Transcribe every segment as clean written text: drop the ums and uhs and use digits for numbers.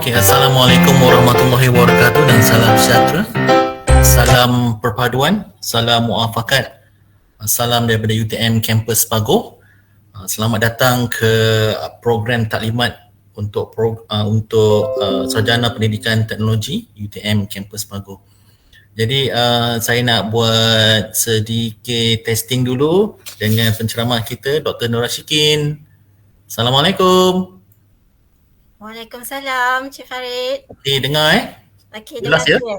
Okey, Assalamualaikum warahmatullahi wabarakatuh dan salam sejahtera. Salam perpaduan, salam muafakat. Salam daripada UTM Kampus Pagoh. Selamat datang ke program taklimat untuk Sarjana Pendidikan Teknologi UTM Kampus Pagoh. Jadi saya nak buat sedikit testing dulu dengan penceramah kita Dr. Nur Rashikin. Assalamualaikum. Waalaikumsalam, Cik Farid. Okey, dengar Okey, jelas dengar ya?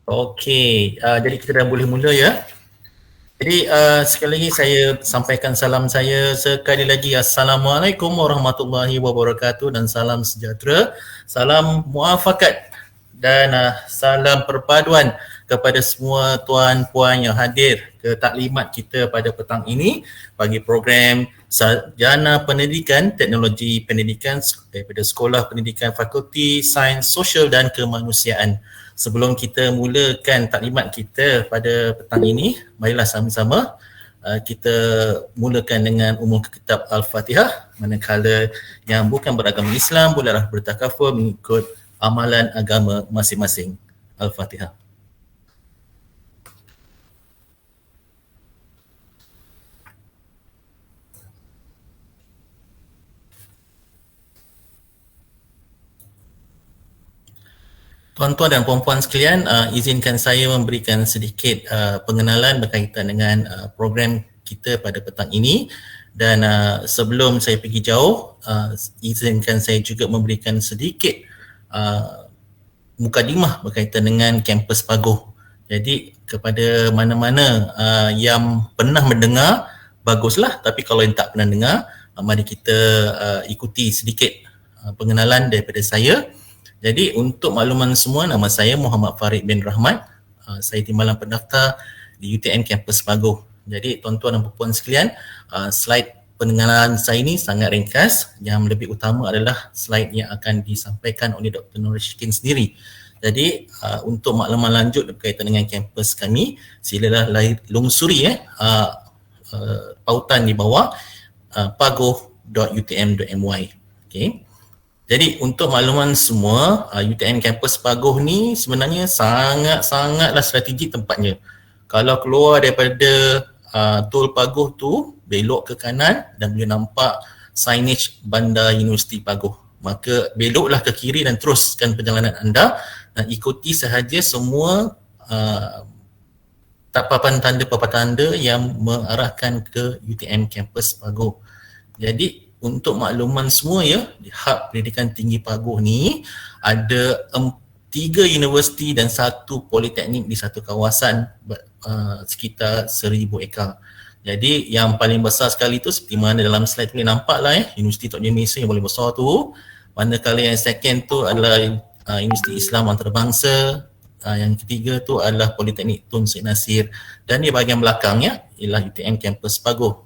Okey, jadi kita dah boleh mula ya. Jadi sekali lagi saya sampaikan salam saya sekali lagi. Assalamualaikum warahmatullahi wabarakatuh dan salam sejahtera, salam muafakat dan salam perpaduan kepada semua tuan puan yang hadir ke taklimat kita pada petang ini bagi program Sarjana Pendidikan Teknologi Pendidikan daripada Sekolah Pendidikan Fakulti Sains Sosial dan Kemanusiaan. Sebelum kita mulakan taklimat kita pada petang ini, marilah sama-sama kita mulakan dengan umum kitab Al-Fatihah, manakala yang bukan beragama Islam bolehlah bertakaful mengikut amalan agama masing-masing. Al-Fatihah. Tuan-tuan dan puan-puan sekalian, izinkan saya memberikan sedikit pengenalan berkaitan dengan program kita pada petang ini. Dan sebelum saya pergi jauh, izinkan saya juga memberikan sedikit mukadimah berkaitan dengan kampus Pagoh. Jadi kepada mana-mana yang pernah mendengar, baguslah. Tapi kalau yang tak pernah dengar, mari kita ikuti sedikit pengenalan daripada saya. Jadi untuk makluman semua, nama saya Muhammad Farid bin Rahmat. Saya timbalan pendaftar di UTM Kampus Pagoh. Jadi tuan-tuan dan puan sekalian, slide pengenalan saya ini sangat ringkas. Yang lebih utama adalah slide yang akan disampaikan oleh Dr. Nur Rashikin sendiri. Jadi untuk makluman lanjut berkaitan dengan kampus kami, silalah lungsuri pautan di bawah pagoh.utm.my. Okey. Jadi untuk makluman semua, UTM Kampus Pagoh ni sebenarnya sangatlah strategik tempatnya. Kalau keluar daripada Tol Pagoh tu, belok ke kanan dan boleh nampak signage Bandar Universiti Pagoh. Maka beloklah ke kiri dan teruskan perjalanan anda dan ikuti sahaja semua papan tanda yang mengarahkan ke UTM Kampus Pagoh. Jadi untuk makluman semua ya, di Hub Pendidikan Tinggi Pagoh ni ada 3 universiti dan 1 politeknik di satu kawasan sekitar 1000 ekar. Jadi yang paling besar sekali tu seperti mana dalam slide boleh nampak lah Universiti Tok Malaysia yang paling besar tu. Manakala yang second tu adalah Universiti Islam Antarabangsa yang ketiga tu adalah Politeknik Tun Syed Nasir, dan di bahagian belakangnya ialah UTM Kampus Pagoh.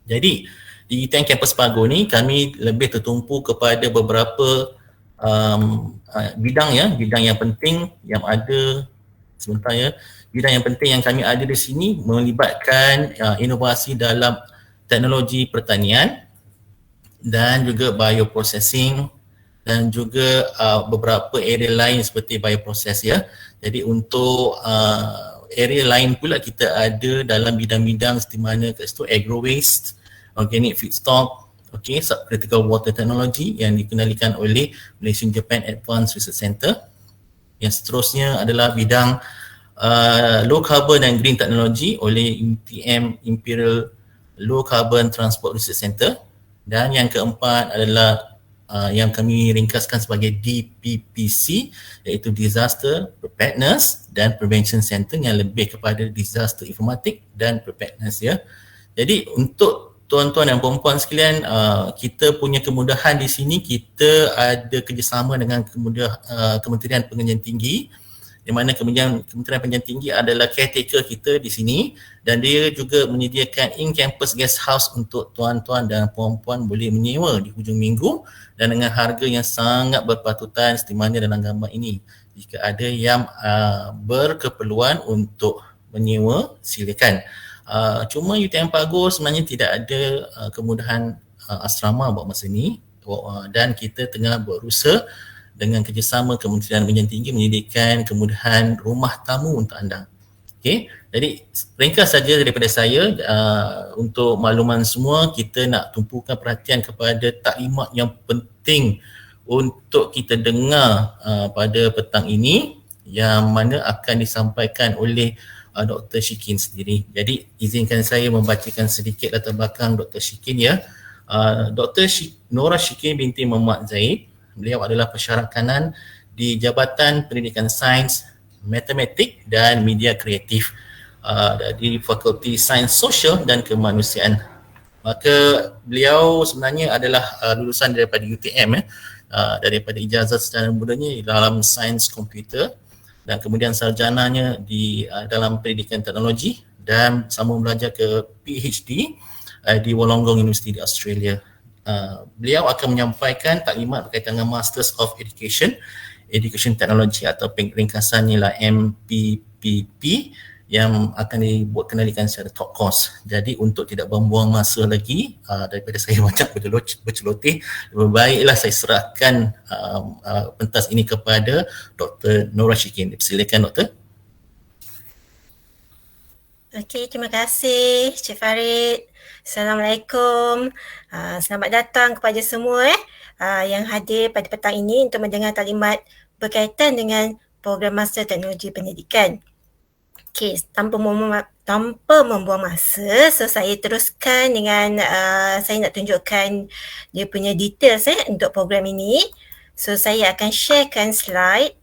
Jadi di UTM Kampus Pagoh ni kami lebih tertumpu kepada beberapa bidang yang penting yang ada sebentar ya. Bidang yang penting yang kami ada di sini melibatkan inovasi dalam teknologi pertanian dan juga bioprocessing dan juga beberapa area lain seperti bioproses ya. Jadi untuk area lain pula kita ada dalam bidang-bidang seperti mana kat situ agro waste, organic feedstock, subcritical water technology yang dikendalikan oleh Malaysian Japan Advanced Research Centre. Yang seterusnya adalah bidang low carbon dan green technology oleh UTM Imperial Low Carbon Transport Research Centre. Dan yang keempat adalah yang kami ringkaskan sebagai DPPC, iaitu Disaster Preparedness dan Prevention Center yang lebih kepada disaster informatik dan preparedness ya. Jadi untuk tuan-tuan dan puan-puan sekalian, kita punya kemudahan di sini, kita ada kerjasama dengan Kementerian Pengajian Tinggi, di mana Kementerian Pengajian Tinggi adalah caretaker kita di sini, dan dia juga menyediakan in-campus guest house untuk tuan-tuan dan puan-puan boleh menyewa di hujung minggu dan dengan harga yang sangat berpatutan seperti mana dalam gambar ini. Jika ada yang berkeperluan untuk menyewa, silakan. Cuma UTM Pagoh sebenarnya tidak ada kemudahan asrama buat masa ni, dan kita tengah berusaha dengan kerjasama Kementerian Pendidikan Tinggi menyediakan kemudahan rumah tamu untuk anda. Okey, jadi ringkas saja daripada saya. Untuk makluman semua, kita nak tumpukan perhatian kepada taklimat yang penting untuk kita dengar pada petang ini, yang mana akan disampaikan oleh Dr. Shikin sendiri. Jadi izinkan saya membacakan sedikit latar belakang Dr. Shikin ya. Dr. Nora Shikin binti Muhammad Zaid. Beliau adalah pensyarah kanan di Jabatan Pendidikan Sains, Matematik dan Media Kreatif di Fakulti Sains Sosial dan Kemanusiaan. Maka beliau sebenarnya adalah lulusan daripada UTM daripada ijazah secara mudanya dalam sains komputer, dan kemudian sarjananya di dalam pendidikan teknologi dan sambung belajar ke PhD di Wollongong University di Australia. Beliau akan menyampaikan taklimat berkaitan dengan Masters of Education Technology atau ringkasannya lah MPPP, yang akan dibuat kendalikan secara top course. Jadi untuk tidak membuang masa lagi daripada saya banyak berceloteh, lebih baiklah saya serahkan pentas ini kepada Dr. Nora Shikin. Silakan Doktor. Okey, terima kasih Cik Farid. Assalamualaikum. Selamat datang kepada semua yang hadir pada petang ini untuk mendengar taklimat berkaitan dengan program Master Teknologi Pendidikan. Okey, tanpa membuang masa, so saya teruskan dengan saya nak tunjukkan dia punya details untuk program ini. So saya akan sharekan slide.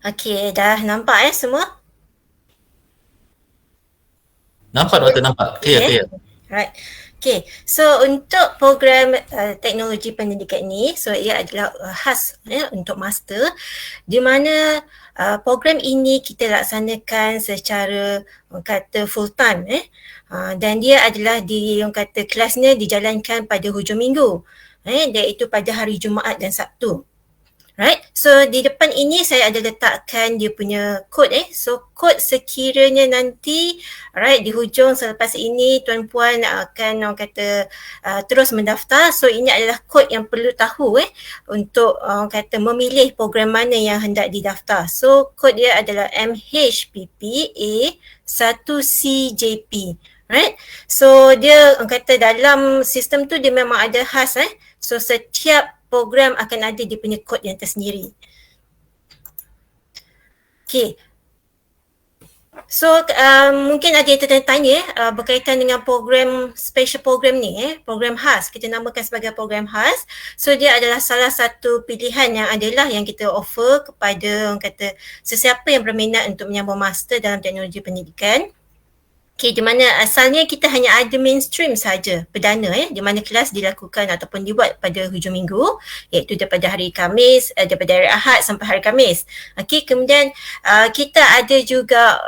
Okey, dah nampak semua? Nampak Doktor, nampak. Clear. Right. Okay, so untuk program teknologi pendidikan ini, so ia adalah khas untuk master, di mana program ini kita laksanakan secara kata full time dan dia adalah kelasnya dijalankan pada hujung minggu, iaitu pada hari Jumaat dan Sabtu. Right, so di depan ini saya ada letakkan dia punya kod So kod sekiranya nanti di hujung selepas ini tuan-puan akan terus mendaftar. So ini adalah kod yang perlu tahu untuk memilih program mana yang hendak didaftar. So kod dia adalah MHPPA 1CJP. Right, so dia dalam sistem tu dia memang ada khas So setiap program akan ada dia punya kod yang tersendiri. Okay. So mungkin ada yang tertanya berkaitan dengan program special program ni program khas, kita namakan sebagai program khas. So dia adalah salah satu pilihan yang adalah yang kita offer kepada orang kata sesiapa yang berminat untuk menyambung master dalam teknologi pendidikan. Okay, di mana asalnya kita hanya ada mainstream saja perdana di mana kelas dilakukan ataupun dibuat pada hujung minggu, iaitu daripada hari Khamis, daripada hari Ahad sampai hari Khamis. Okay, kemudian kita ada juga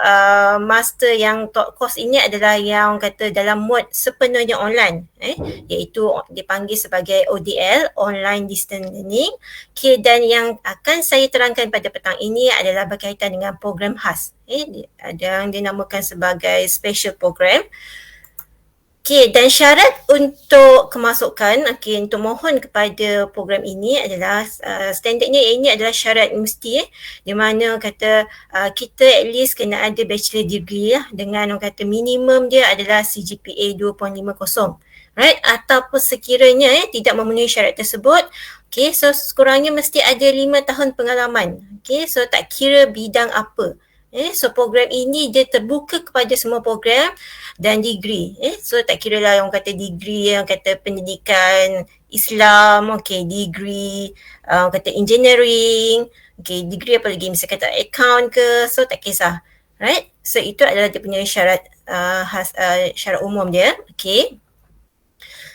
master yang top course ini adalah yang kata dalam mode sepenuhnya online, iaitu dipanggil sebagai ODL, Online Distance Learning. Okay, dan yang akan saya terangkan pada petang ini adalah berkaitan dengan program khas. Ada yang dinamakan sebagai special program. Okay, dan syarat untuk kemasukan, untuk mohon kepada program ini adalah standardnya ini adalah syarat mesti di mana kata kita at least kena ada bachelor degree dengan orang kata minimum dia adalah CGPA 2.50. Right, ataupun sekiranya tidak memenuhi syarat tersebut, okay, so sekurangnya mesti ada 5 tahun pengalaman. Okay, so tak kira bidang apa. So program ini dia terbuka kepada semua program dan degree. So tak kira lah orang kata degree, yang kata pendidikan Islam, okay, degree orang kata engineering, okay, degree apa lagi, misalnya kata account ke, so tak kisah. Right? So itu adalah dia punya syarat syarat umum dia. Okay.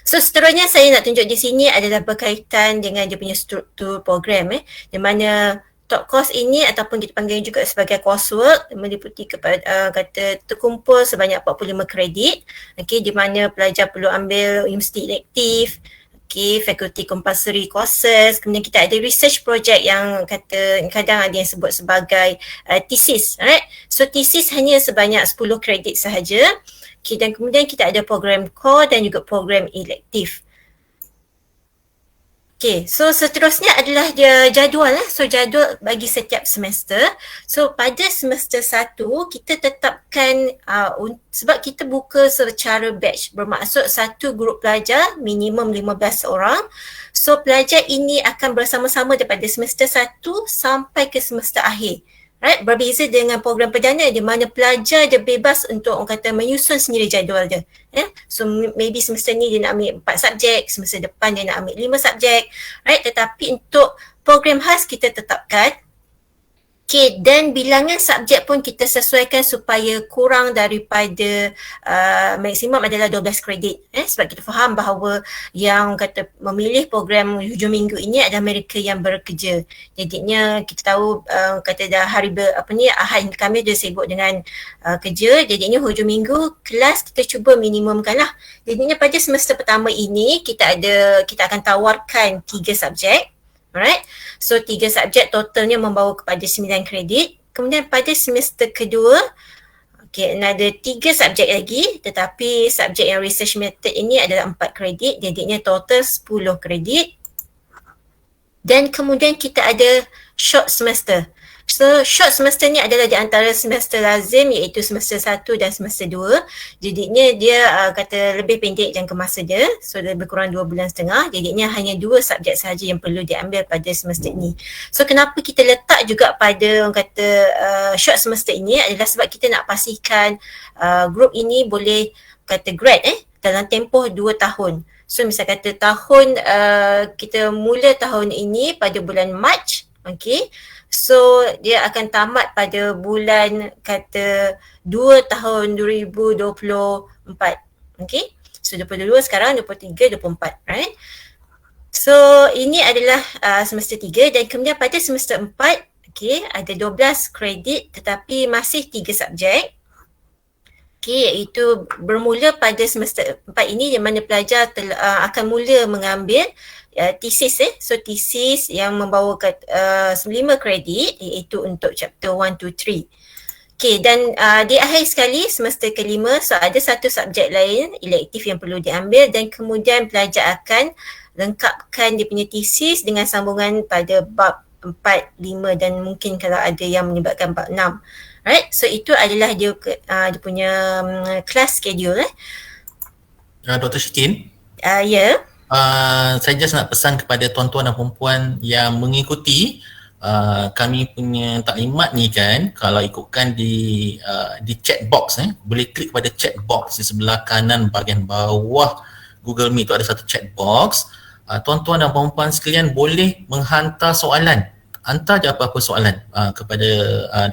So seterusnya saya nak tunjuk di sini adalah berkaitan dengan dia punya struktur program di mana top course ini ataupun kita panggil juga sebagai coursework meliputi kepada kata terkumpul sebanyak 45 kredit, okey, di mana pelajar perlu ambil universiti elektif, okey, faculty compulsory courses, kemudian kita ada research project yang kata kadang ada yang sebut sebagai thesis, right? So thesis hanya sebanyak 10 kredit sahaja. Okay, dan kemudian kita ada program core dan juga program elektif. Okay, so seterusnya adalah dia jadual So jadual bagi setiap semester. So pada semester 1 kita tetapkan sebab kita buka secara batch, bermaksud satu grup pelajar minimum 15 orang. So pelajar ini akan bersama-sama daripada semester 1 sampai ke semester akhir. Right, berbeza dengan program perdana di mana pelajar dia bebas untuk orang kata menyusun sendiri jadual dia. So maybe semester ni dia nak ambil 4 subjek, semester depan dia nak ambil 5 subjek. Right, tetapi untuk program khas kita tetapkan. Okay, dan bilangan subjek pun kita sesuaikan supaya kurang daripada maksimum adalah 12 kredit. Sebab kita faham bahawa yang kata memilih program hujung minggu ini adalah mereka yang bekerja. Jadinya kita tahu kata dah hari Ahad kami dah sibuk dengan kerja. Jadinya hujung minggu kelas kita cuba minimumkan lah. Jadinya pada semester pertama ini kita akan tawarkan 3 subjek. Alright, so 3 subjek totalnya membawa kepada 9 kredit. Kemudian pada semester kedua, okay, ada 3 subjek lagi, tetapi subjek yang research method ini adalah 4 kredit, jadinya total 10 kredit. Dan kemudian kita ada short semester. So short semester ni adalah di antara semester lazim, iaitu semester 1 dan semester 2. Jadinya dia kata lebih pendek jangka masa dia. So lebih kurang 2 bulan setengah. Jadinya hanya 2 subjek sahaja yang perlu diambil pada semester ini. So kenapa kita letak juga pada orang kata short semester ini adalah sebab kita nak pastikan grup ini boleh kata grad dalam tempoh 2 tahun. So misal kata kita mula tahun ini pada bulan Mac, okay. So dia akan tamat pada bulan kata 2 tahun 2024. Okay. So 22 sekarang, 23, 24, right? So ini adalah semester 3 dan kemudian pada semester 4, okay, ada 12 kredit tetapi masih 3 subjek. Okay, iaitu bermula pada semester 4 ini di mana pelajar akan mula mengambil thesis So thesis yang membawa 5 kredit iaitu untuk chapter 1 to 3. Okay, dan di akhir sekali semester kelima, so ada satu subjek lain elektif yang perlu diambil dan kemudian pelajar akan lengkapkan dia punya thesis dengan sambungan pada bab 4, 5 dan mungkin kalau ada yang menyebabkan bab 6. Right, so itu adalah dia punya class schedule. Dr. Syikin? Ya. Saya just nak pesan kepada tuan-tuan dan perempuan yang mengikuti kami punya taklimat ni kan, kalau ikutkan di chat box, boleh klik pada chat box di sebelah kanan bahagian bawah Google Meet tu ada satu chat box. Tuan-tuan dan puan-puan sekalian boleh menghantar soalan, hantar je apa-apa soalan kepada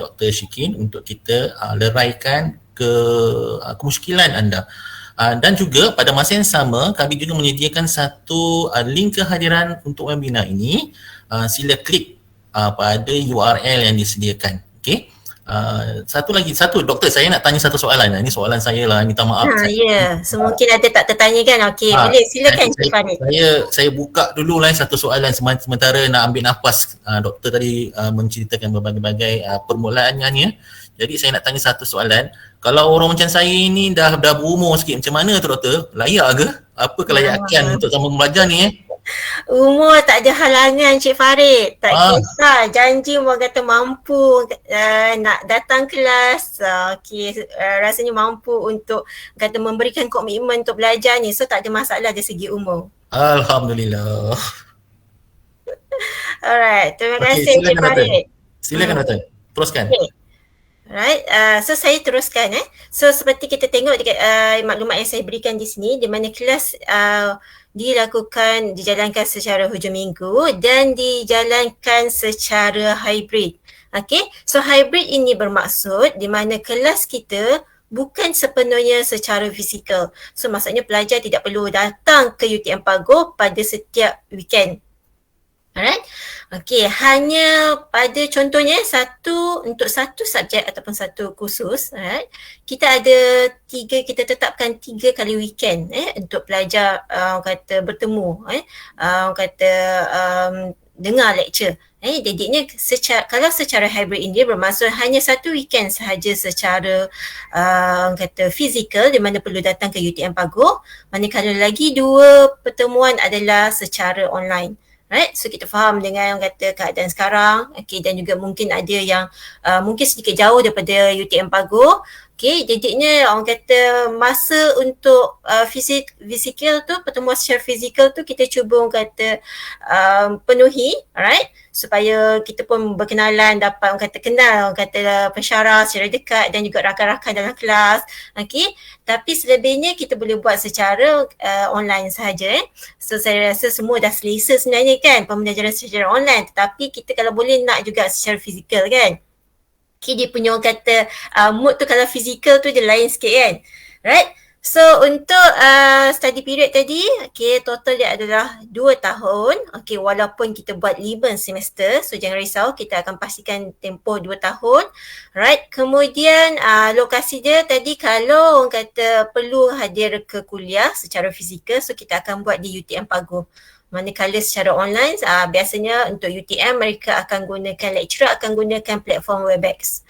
Dr. Shikin untuk kita leraikan kemusykilan anda. Dan juga pada masa yang sama kami juga menyediakan satu link kehadiran untuk webinar ini. Sila klik pada URL yang disediakan. Okey. Satu doktor, saya nak tanya satu soalan. Ini soalan saya lah, minta maaf. So mungkin ada tak tertanya kan. Okey, boleh silakan Cik Farid. Saya buka dulu lah satu soalan sementara nak ambil nafas. Doktor tadi menceritakan berbagai-bagai permulaannya. Jadi saya nak tanya satu soalan. Kalau orang macam saya ni dah berumur sikit, macam mana tu doktor? Layak ke? Apa kelayakan untuk sama belajar ni Umur tak ada halangan Cik Farid. Tak kisah. Janji orang kata mampu nak datang kelas. Rasanya mampu untuk kata memberikan komitmen untuk belajar ni. So tak ada masalah dari segi umur. Alhamdulillah. Alright. Terima kasih Cik Farid. Silakan doktor. Teruskan. Right, so saya teruskan. So seperti kita tengok dekat maklumat yang saya berikan di sini, di mana kelas dijalankan secara hujung minggu dan dijalankan secara hybrid. Okay, so hybrid ini bermaksud di mana kelas kita bukan sepenuhnya secara fizikal. So maksudnya pelajar tidak perlu datang ke UTM Pagoh pada setiap weekend. Alright, okay, hanya pada contohnya untuk satu subjek ataupun satu kursus, alright, kita tetapkan 3 kali weekend untuk pelajar kata bertemu, dengar lecture. Jadinya kalau secara hybrid ini bermaksud hanya satu weekend sahaja secara kata fizikal di mana perlu datang ke UTM Pagoh, manakala lagi 2 pertemuan adalah secara online. Right, so kita faham dengan kata keadaan sekarang, okay, dan juga mungkin ada yang mungkin sedikit jauh daripada UTM Pagoh. Okay, jadinya orang kata masa untuk fizikal tu, pertemuan secara fizikal tu kita cuba orang kata penuhi, alright, supaya kita pun berkenalan, dapat orang kata kenal orang kata pensyarah secara dekat dan juga rakan-rakan dalam kelas. Okay, tapi selebihnya kita boleh buat secara online sahaja. So saya rasa semua dah selesa sebenarnya kan pembelajaran secara online, tetapi kita kalau boleh nak juga secara fizikal kan. Okay, dia punya orang kata mood tu kalau fizikal tu dia lain sikit kan. Right? So untuk study period tadi, okay, total dia adalah 2 tahun. Okay, walaupun kita buat 5 semester, so jangan risau, kita akan pastikan tempoh 2 tahun. Right, kemudian lokasi dia tadi kalau orang kata perlu hadir ke kuliah secara fizikal, so kita akan buat di UTM Pagoh. Manakala secara online, biasanya untuk UTM mereka akan gunakan lecturer akan gunakan platform WebEx.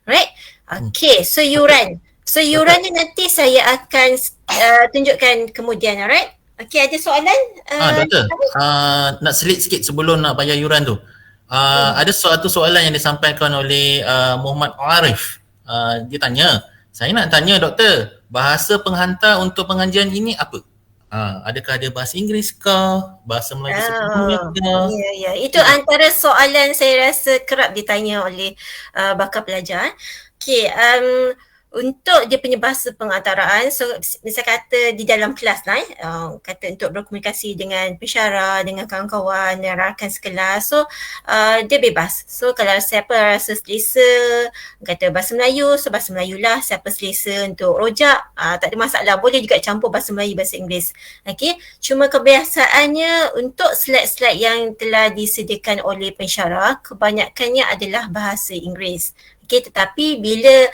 Right? Okay, so yuran. So yuran ni nanti saya akan tunjukkan kemudian, alright? Okay, ada soalan? Doktor, nak selit sikit sebelum nak bayar yuran tu. Ada suatu soalan yang disampaikan oleh Muhammad Arif. Dia tanya, saya nak tanya doktor, bahasa penghantar untuk pengajian ini apa? Adakah ada bahasa Inggeris ke? Bahasa Melayu sepenuhnya ke? Ya. Itu antara soalan saya rasa kerap ditanya oleh bakal pelajar. Okay, untuk dia punya bahasa pengantaraan, so misal kata di dalam kelas lah, kata untuk berkomunikasi dengan pensyarah, dengan kawan-kawan, dengan rakan sekelas, so dia bebas. So kalau siapa rasa selesa kata bahasa Melayu, so bahasa Melayu lah. Siapa selesa untuk rojak, tak ada masalah, boleh juga campur bahasa Melayu, bahasa Inggeris. Okay, cuma kebiasaannya untuk slide-slide yang telah disediakan oleh pensyarah, kebanyakannya adalah bahasa Inggeris. Okay, tetapi bila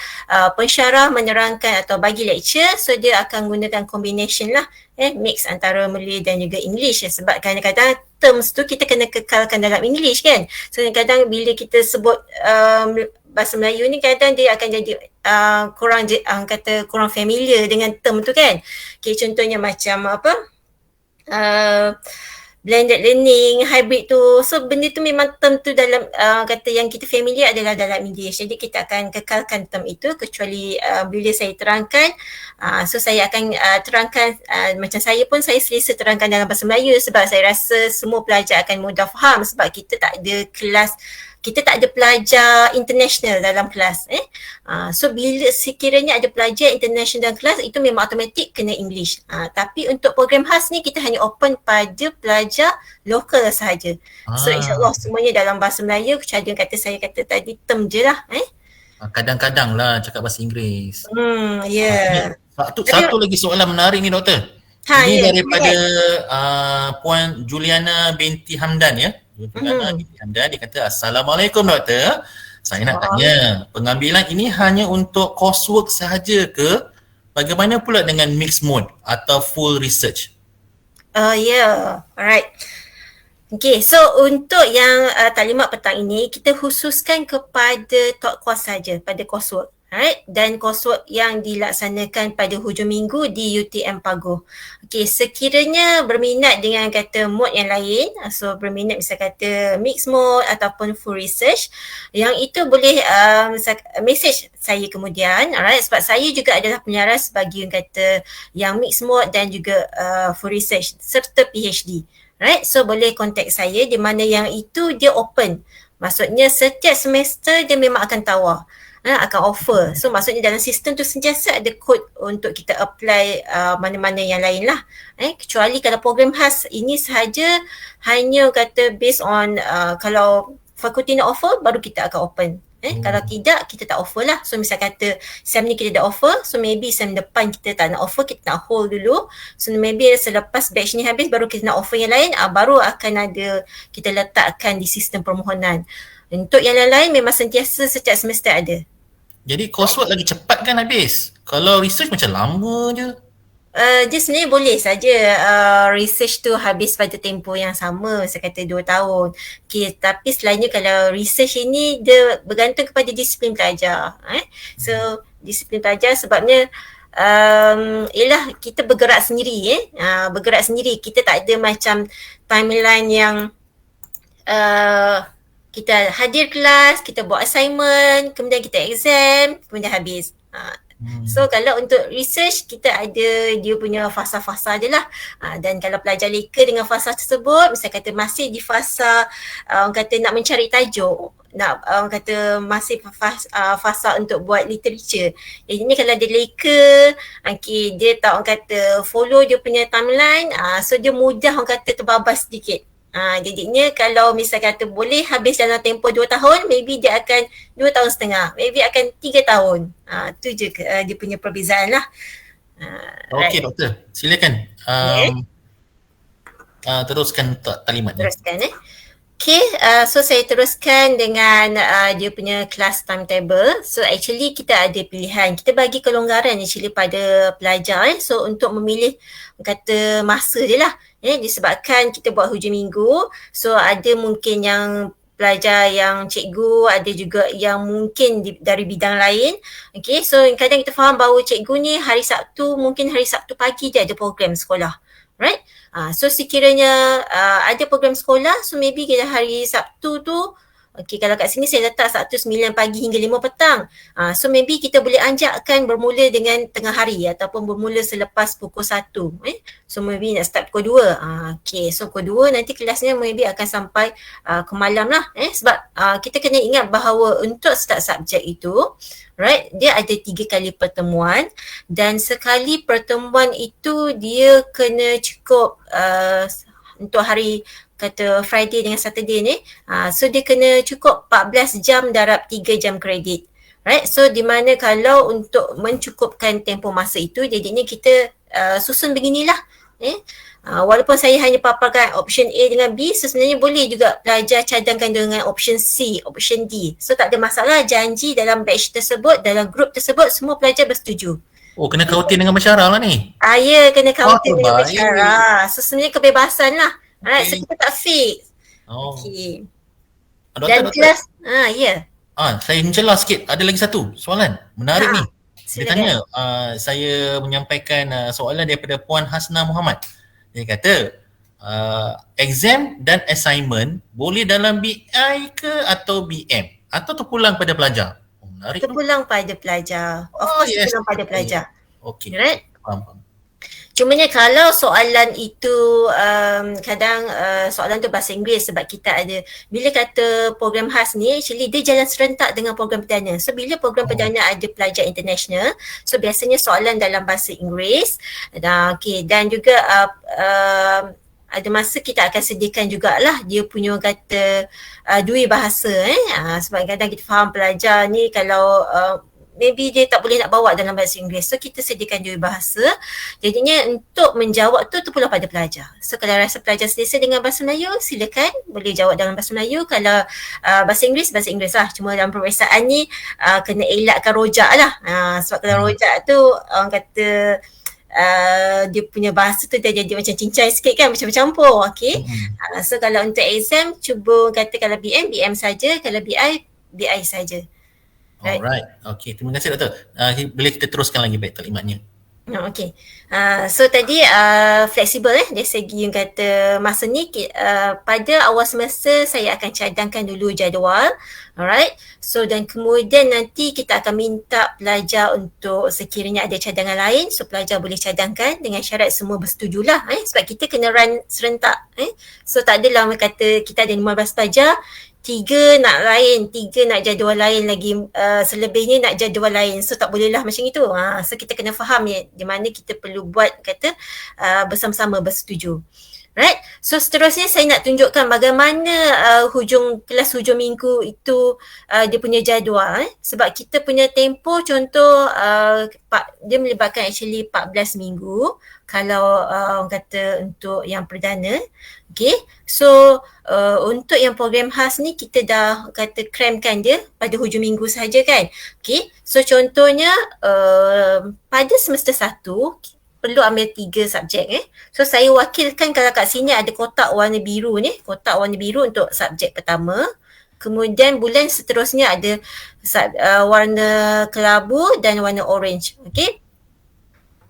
pensyarah menerangkan atau bagi lecture, so dia akan gunakan combination lah, mix antara Malay dan juga English, sebab kadang-kadang terms tu kita kena kekalkan dalam English kan. So kadang-kadang bila kita sebut bahasa Melayu ni kadang dia akan jadi kurang familiar dengan term tu kan. Okay, contohnya macam blended learning, hybrid tu. So benda tu memang term tu dalam kata yang kita familiar adalah dalam English. Jadi kita akan kekalkan term itu kecuali bila saya terangkan. So saya akan terangkan macam saya pun saya selesa terangkan dalam bahasa Melayu sebab saya rasa semua pelajar akan mudah faham sebab kita tak ada kelas kita tak ada pelajar international dalam kelas. So bila sekiranya ada pelajar international dalam kelas, itu memang automatik kena English. Tapi untuk program khas ni kita hanya open pada pelajar lokal sahaja. So insyaAllah semuanya dalam bahasa Melayu, kecuali yang saya kata tadi term je lah. Kadang-kadang lah cakap bahasa Inggeris. Ya. Satu lagi soalan menarik ni doktor. Ini daripada Puan Juliana binti Hamdan ya. Juliana binti Hamdan, dia kata, Assalamualaikum doktor. Saya nak tanya, pengambilan ini hanya untuk coursework sahaja ke? Bagaimana pula dengan mixed mode atau full research? Alright. Okay, so untuk yang taklimat petang ini, kita khususkan kepada top course saja, pada coursework. Alright, dan coursework yang dilaksanakan pada hujung minggu di UTM Paguh. Okay, sekiranya berminat dengan kata mode yang lain, so berminat misal kata mixed mode ataupun full research, yang itu boleh message saya kemudian, alright, sebab saya juga adalah penyaras bagi yang kata yang mixed mode dan juga full research serta PhD. Right, so boleh contact saya di mana yang itu dia open. Maksudnya setiap semester dia memang akan tawar. Akan offer. So maksudnya dalam sistem tu sentiasa ada kod untuk kita apply mana-mana yang lain lah. Kecuali kalau program khas ini sahaja hanya kata based on kalau fakulti nak offer baru kita akan open. Kalau tidak kita tak offer lah. So misal kata SEM ni kita dah offer, so maybe SEM depan kita tak nak offer, kita nak hold dulu. So maybe selepas batch ni habis baru kita nak offer yang lain, baru akan ada kita letakkan di sistem permohonan. Untuk yang lain memang sentiasa setiap semester ada. Jadi coursework lagi cepat kan habis? Kalau research macam lama je. Dia sebenarnya boleh saja research tu habis pada tempoh yang sama, saya kata 2 tahun. Okay, tapi selainnya kalau research ini dia bergantung kepada disiplin pelajar. So disiplin pelajar sebabnya ialah kita bergerak sendiri. Bergerak sendiri, kita tak ada macam timeline yang kita hadir kelas, kita buat assignment, kemudian kita exam, kemudian habis. So kalau untuk research, kita ada dia punya fasa-fasa je lah. Dan kalau pelajar leka dengan fasa tersebut, misalnya kata masih di fasa orang kata nak mencari tajuk, nak orang kata masih fasa untuk buat literature. Jadi kalau dia leka, okay, dia tak orang kata follow dia punya timeline, so dia mudah orang kata terbabas sedikit. Jadinya kalau misal kata boleh habis dalam tempoh 2 tahun, maybe dia akan 2 tahun setengah, maybe akan 3 tahun. Tu je dia punya perbezaan lah. Okey doktor, silakan. Teruskan taklimatnya. Teruskan Okay, so saya teruskan dengan dia punya class timetable. So actually kita ada pilihan, kita bagi kelonggaran actually pada pelajar. So untuk memilih kata masa je lah. Disebabkan kita buat hujung minggu, so ada mungkin yang pelajar yang cikgu, ada juga yang mungkin dari bidang lain. Okay, so kadang kita faham bahawa cikgu ni hari Sabtu, mungkin hari Sabtu pagi dia ada program sekolah. Right? So sekiranya ada program sekolah, so maybe kita hari Sabtu tu, okay, kalau kat sini saya letak Sabtu 9 pagi hingga 5 petang. So maybe kita boleh anjakkan bermula dengan tengah hari ataupun bermula selepas pukul 1. So maybe nak start pukul 2. Okay, so pukul 2 nanti kelasnya maybe akan sampai ke malam lah. Sebab kita kena ingat bahawa untuk start subjek itu, right, dia ada 3 kali pertemuan dan sekali pertemuan itu dia kena cukup untuk hari kata Friday dengan Saturday ni, so dia kena cukup 14 jam darab 3 jam kredit. Right, so di mana kalau untuk mencukupkan tempoh masa itu, jadinya kita susun beginilah. Walaupun saya hanya paparkan option A dengan B, so sebenarnya boleh juga pelajar cadangkan dengan option C, option D. So tak ada masalah, janji dalam batch tersebut, dalam group tersebut semua pelajar bersetuju. Oh, kena kautin dengan masyarakat lah ni? Ya, kena kautin dengan masyarakat. So sebenarnya kebebasan lah. Alright, so kita tak fix. Okay. Dan kelas, saya mencelah sikit. Ada lagi satu soalan menarik ni. Dia tanya, saya menyampaikan soalan daripada Puan Hasna Muhammad. Dia kata, exam dan assignment boleh dalam BI ke atau BM? Atau terpulang pada pelajar? Terpulang pada pelajar. Of course, terpulang pada pelajar. Okay. Right? Faham. Cumanya kalau soalan itu kadang soalan tu bahasa Inggeris sebab kita ada, bila kata program khas ni actually dia jalan serentak dengan program perdana. So bila program perdana ada pelajar international, so biasanya soalan dalam bahasa Inggeris. Dan juga ada masa kita akan sediakan jugalah dia punya kata dua bahasa sebab kadang kita faham pelajar ni kalau maybe dia tak boleh nak bawa dalam bahasa Inggeris. So kita sediakan dua bahasa. Jadinya untuk menjawab tu terpulang pada pelajar. So kalau rasa pelajar selesa dengan bahasa Melayu, silakan boleh jawab dalam bahasa Melayu. Kalau bahasa Inggeris lah. Cuma dalam peperiksaan ni kena elakkan rojak lah. Sebab kalau rojak tu orang kata dia punya bahasa tu dia jadi macam cincai sikit kan, macam bercampur. Okay. So kalau untuk exam, cuba kata kalau BM saja, kalau BI saja. Right. Alright. Okay, terima kasih Doktor. Boleh kita teruskan lagi baik taklimatnya. Okay. So tadi fleksibel dari segi yang kata masa ni pada awal semester saya akan cadangkan dulu jadual. Alright. So dan kemudian nanti kita akan minta pelajar untuk sekiranya ada cadangan lain, so pelajar boleh cadangkan dengan syarat semua bersetujulah sebab kita kena run serentak. So tak adalah kata kita ada 15 pelajar, 3 nak lain, 3 nak jadual lain lagi, selebihnya nak jadual lain. So tak bolehlah macam itu. So kita kena faham di mana kita perlu buat kata bersama-sama bersetuju. Right? So seterusnya saya nak tunjukkan bagaimana kelas hujung minggu itu dia punya jadual. Sebab kita punya tempoh contoh dia melibatkan actually 14 minggu kalau orang kata untuk yang perdana. Okay, so untuk yang program khas ni kita dah kata cramkan dia pada hujung minggu sahaja kan. Okay, so contohnya pada semester 1 perlu ambil 3 subjek. So saya wakilkan kalau kat sini ada kotak warna biru ni, kotak warna biru untuk subjek pertama. Kemudian bulan seterusnya ada warna kelabu dan warna orange. Okay.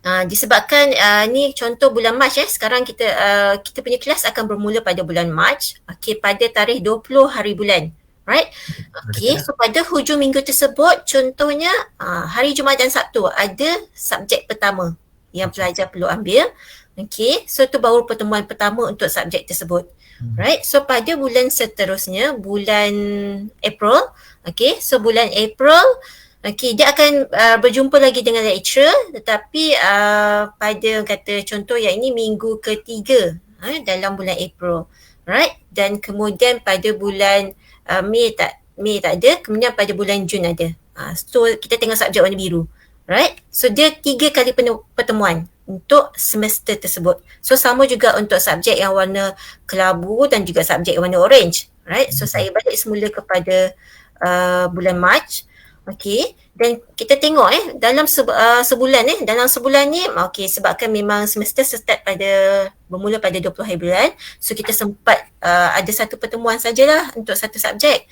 Disebabkan ni contoh bulan Mac sekarang kita punya kelas akan bermula pada bulan Mac, pada tarikh 20 hari bulan, right? So pada hujung minggu tersebut contohnya hari Jumaat dan Sabtu ada subjek pertama yang pelajar perlu ambil. So tu baru pertemuan pertama untuk subjek tersebut, right? So pada bulan seterusnya bulan April, so bulan April dia akan berjumpa lagi dengan lecturer, tetapi pada kata contoh yang ini minggu ketiga dalam bulan April, right? Dan kemudian pada bulan Mei tak ada, kemudian pada bulan Jun ada. So kita tengok subjek warna biru, right? So dia 3 kali pertemuan untuk semester tersebut. So sama juga untuk subjek yang warna kelabu dan juga subjek yang warna orange, right? So saya balik semula kepada bulan Mac. Dan kita tengok dalam sebulan dalam sebulan ni sebabkan memang semester bermula pada 20 hari bulan, so kita sempat ada satu pertemuan sajalah untuk satu subjek.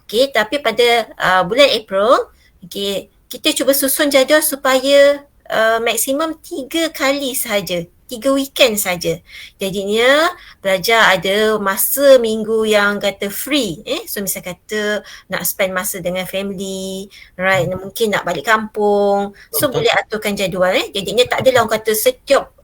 Tapi pada bulan April kita cuba susun jadual supaya maksimum 3 kali sahaja, 3 weekend saja. Jadinya pelajar ada masa minggu yang kata free. So misal kata nak spend masa dengan family, right? Mungkin nak balik kampung. So boleh aturkan jadual. Jadinya tak adalah orang kata setiap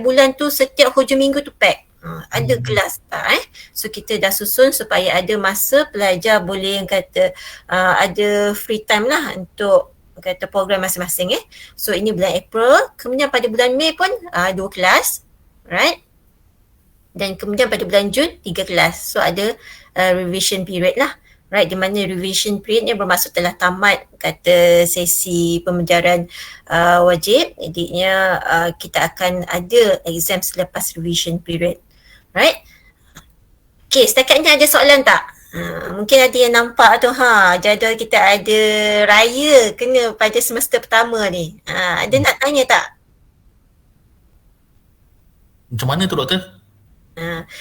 bulan tu, setiap hujung minggu tu pack. Ada kelas tak So kita dah susun supaya ada masa pelajar boleh yang kata ada free time lah untuk kata program masing-masing. So ini bulan April, kemudian pada bulan Mei pun 2 kelas, right? Dan kemudian pada bulan Jun 3 kelas. So ada revision period lah, right? Di mana revision period ni bermaksud telah tamat kata sesi pembelajaran wajib. Jadinya kita akan ada exam selepas revision period, right? Setakat ni ada soalan tak? Mungkin ada yang nampak tu jadual kita ada raya kena pada semester pertama ni. Ada nak tanya tak? Macam mana tu Doktor?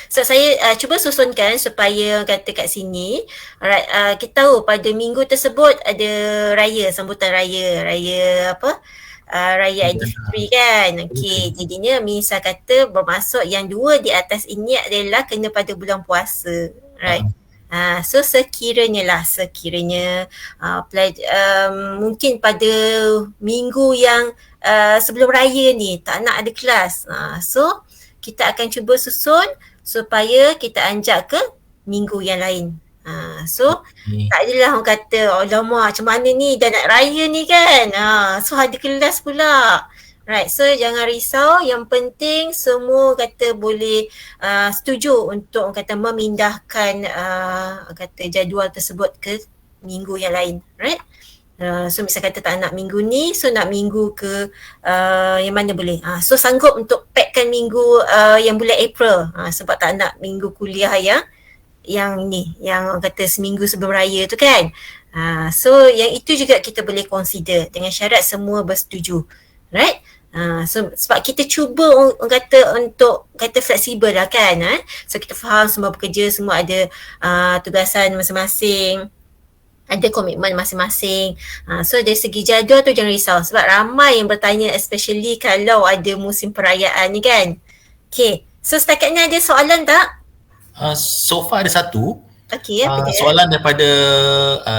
So saya cuba susunkan supaya kata kat sini, alright, kita tahu pada minggu tersebut ada raya, sambutan raya apa? Raya Aidilfitri kan. Jadinya misal kata bermaksud yang 2 di atas ini adalah kena pada bulan puasa, right? So sekiranya mungkin pada minggu yang sebelum raya ni tak nak ada kelas. So kita akan cuba susun supaya kita anjak ke minggu yang lain. So tak adalah orang kata, alamak macam mana ni dah nak raya ni kan. So ada kelas pula. Right, so jangan risau, yang penting semua kata boleh setuju untuk orang kata memindahkan kata jadual tersebut ke minggu yang lain, right? So misal kata tak nak minggu ni, so nak minggu ke yang mana boleh. So sanggup untuk packkan minggu yang bulan April sebab tak nak minggu kuliah yang ni, yang orang kata seminggu sebelum raya tu kan. So yang itu juga kita boleh consider dengan syarat semua bersetuju, right? So sebab kita cuba orang kata untuk kata fleksibel lah kan. So kita faham semua bekerja, semua ada tugasan masing-masing, ada komitmen masing-masing. So dari segi jadual tu jangan risau sebab ramai yang bertanya, especially kalau ada musim perayaan ni kan. Okay, so setakat ni ada soalan tak? So far ada satu. Okay, apa dia? Soalan daripada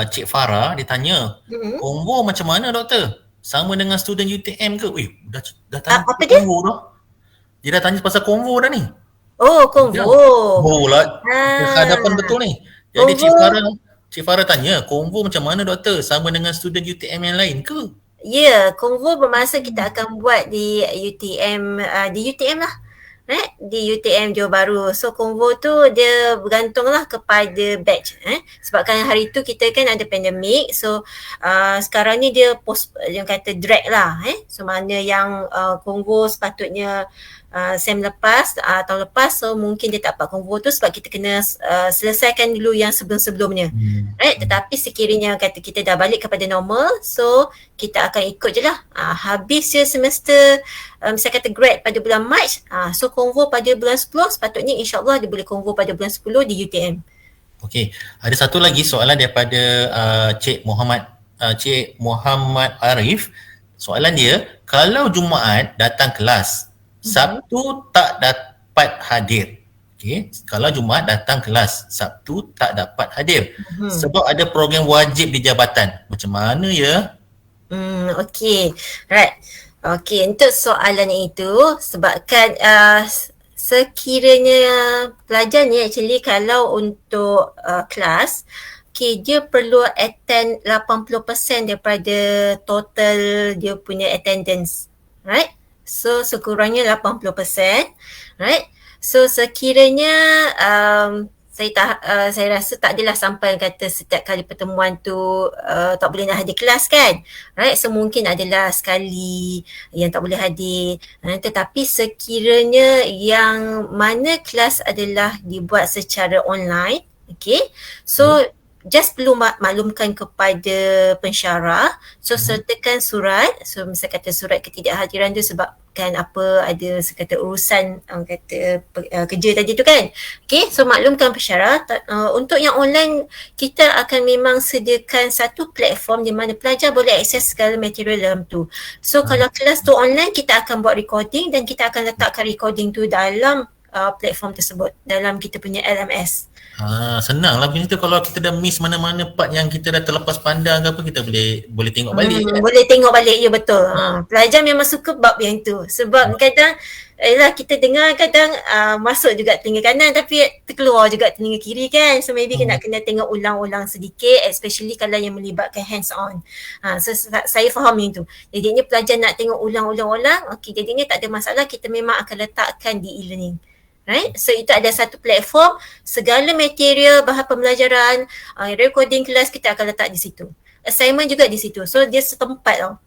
Cik Farah, dia tanya, konvo macam mana doktor? Sama dengan student UTM ke? Dah tanya apa dia? konvo dah. Dia dah tanya pasal konvo dah ni. Oh, konvo. Oh lah, hadapan betul ni. Jadi Cik Farah tanya, konvo macam mana doktor? Sama dengan student UTM yang lain ke? Ya, konvo bermasa kita akan buat di UTM lah. Right? Di UTM Johor Bahru. So konvo tu dia bergantunglah kepada batch. Sebabkan hari tu kita kan ada pandemik. So sekarang ni dia yang kata drag lah. So mana yang konvo sepatutnya sem lepas, tahun lepas, so mungkin dia tak dapat konvo tu sebab kita kena selesaikan dulu yang sebelum-sebelumnya. Right? Tetapi sekiranya kata kita dah balik kepada normal, so kita akan ikut je lah. Habis je semester, misalnya kata grad pada bulan Mac, so konvo pada bulan 10, sepatutnya insyaAllah dia boleh konvo pada bulan 10 di UTM. Okey, ada satu lagi soalan daripada Cik Muhammad Arif. Soalan dia, kalau Jumaat datang kelas, Sabtu tak dapat hadir. Okay. Kalau Jumaat datang kelas, Sabtu tak dapat hadir. Sebab ada program wajib di jabatan. Macam mana ya? Okay. Right. Okay, untuk soalan itu, sebabkan sekiranya pelajar ni actually kalau untuk kelas, okay, dia perlu attend 80% daripada total dia punya attendance. Right? So sekurangnya 80%, right? So sekiranya saya rasa tak adalah sampai kata setiap kali pertemuan tu tak boleh nak hadir kelas kan, right? So mungkin adalah sekali yang tak boleh hadir, tetapi sekiranya yang mana kelas adalah dibuat secara online, okay, so just perlu maklumkan kepada pensyarah. So sertakan surat. So misal kata surat ketidakhadiran tu sebabkan apa, ada sekata urusan kata kerja tadi tu kan. Okay, so maklumkan pensyarah. Untuk yang online, kita akan memang sediakan satu platform di mana pelajar boleh akses segala material dalam tu. So kalau kelas tu online, kita akan buat recording dan kita akan letakkan recording tu dalam platform tersebut, dalam kita punya LMS. Senang lah macam tu. Kalau kita dah miss mana-mana part yang kita dah terlepas pandang ke apa, kita boleh tengok balik. Boleh tengok balik, ya betul. Pelajar memang suka bab yang tu. Sebab kadang kita dengar kadang masuk juga telinga kanan tapi terkeluar juga telinga kiri kan. So maybe kena tengok ulang-ulang sedikit, especially kalau yang melibatkan hands on. So saya faham yang tu. Jadinya pelajar nak tengok ulang-ulang, okay, jadinya tak ada masalah, kita memang akan letakkan di e-learning. Right? So itu ada satu platform, segala material bahan pembelajaran, recording kelas kita akan letak di situ. Assignment juga di situ. So dia setempat tau.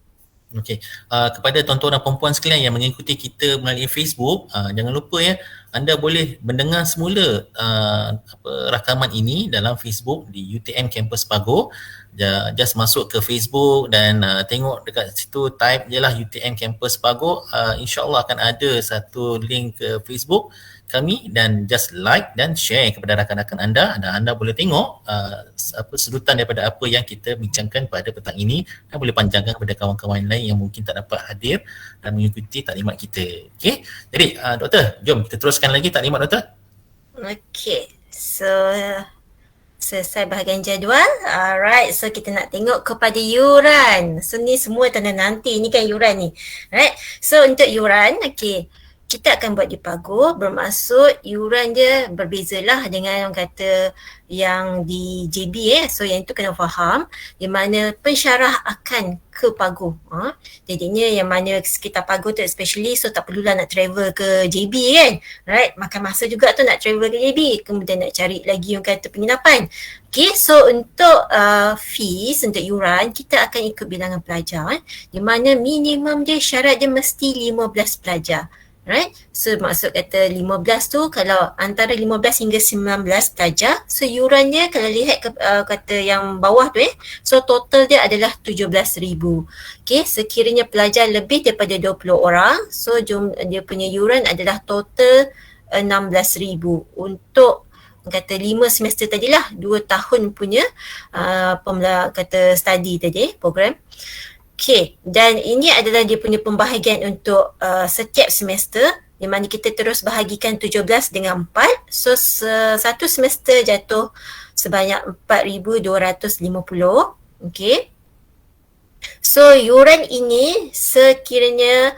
Okey. Kepada tuan-tuan dan puan-puan sekalian yang mengikuti kita melalui Facebook, jangan lupa ya, anda boleh mendengar semula rakaman ini dalam Facebook di UTM Campus Pagoh. Just masuk ke Facebook dan tengok dekat situ, type je lah UTM Campus Pagoh. InsyaAllah akan ada satu link ke Facebook kami dan just like dan share kepada rakan-rakan anda dan anda boleh tengok sedutan daripada apa yang kita bincangkan pada petang ini dan boleh panjangkan kepada kawan-kawan lain yang mungkin tak dapat hadir dan mengikuti taklimat kita. Okey. Jadi doktor, jom kita teruskan lagi taklimat doktor. Okey. So Selesai bahagian jadual. Alright, so kita nak tengok kepada yuran. So ni semua tanda nanti, ni kan yuran ni. Alright, so untuk yuran, okay, kita akan buat di pagu, bermaksud yuran dia berbezalah dengan orang kata yang di JB so yang itu kena faham di mana pensyarah akan ke pagu. Jadinya yang mana sekitar pagu tu especially, so tak perlulah nak travel ke JB kan. Right, makan masa juga tu nak travel ke JB, kemudian nak cari lagi yang kata penginapan. Okay, so untuk fees, untuk yuran, kita akan ikut bilangan pelajar di mana minimum dia, syarat dia mesti 15 pelajar. Right, so maksud kata 15 tu kalau antara 15 hingga 19 pelajar, so yurannya kalau lihat kata yang bawah tu so total dia adalah 17,000. Okay, sekiranya pelajar lebih daripada 20 orang, so dia punya yuran adalah total 16,000 untuk kata 5 semester tadilah, 2 tahun punya kata study tadi, program. Okay, dan ini adalah dia punya pembahagian untuk setiap semester di mana kita terus bahagikan 17 dengan 4. So satu semester jatuh sebanyak 4,250. Okay. So yuran ini sekiranya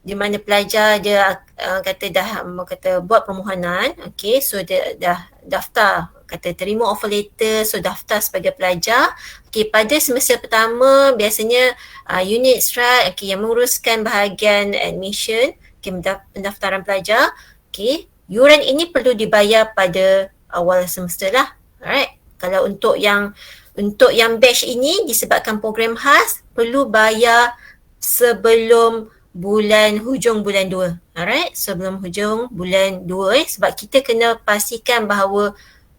di mana pelajar dia kata buat permohonan, okay, so dia dah daftar, kata terima offer letter, so daftar sebagai pelajar. Okay, pada semester pertama biasanya unit strat, okay, yang menguruskan bahagian admission, okay, pendaftaran pelajar. Okay, yuran ini perlu dibayar pada awal semester lah. Alright, kalau untuk yang batch ini disebabkan program khas, perlu bayar sebelum hujung bulan 2. Alright, sebelum hujung bulan 2 sebab kita kena pastikan bahawa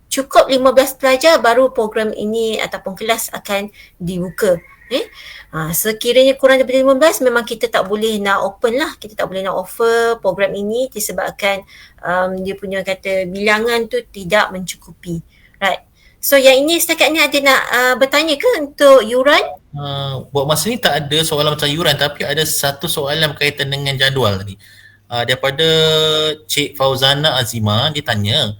cukup 15 pelajar baru program ini ataupun kelas akan dibuka. Sekiranya kurang daripada 15 memang kita tak boleh nak open lah, kita tak boleh nak offer program ini disebabkan dia punya kata bilangan tu tidak mencukupi. Right. So yang ini setakat ni ada nak bertanya ke untuk yuran? Buat masa ni tak ada soalan macam yuran, tapi ada satu soalan berkaitan dengan jadual tadi. Daripada Cik Fauzana Azima, dia tanya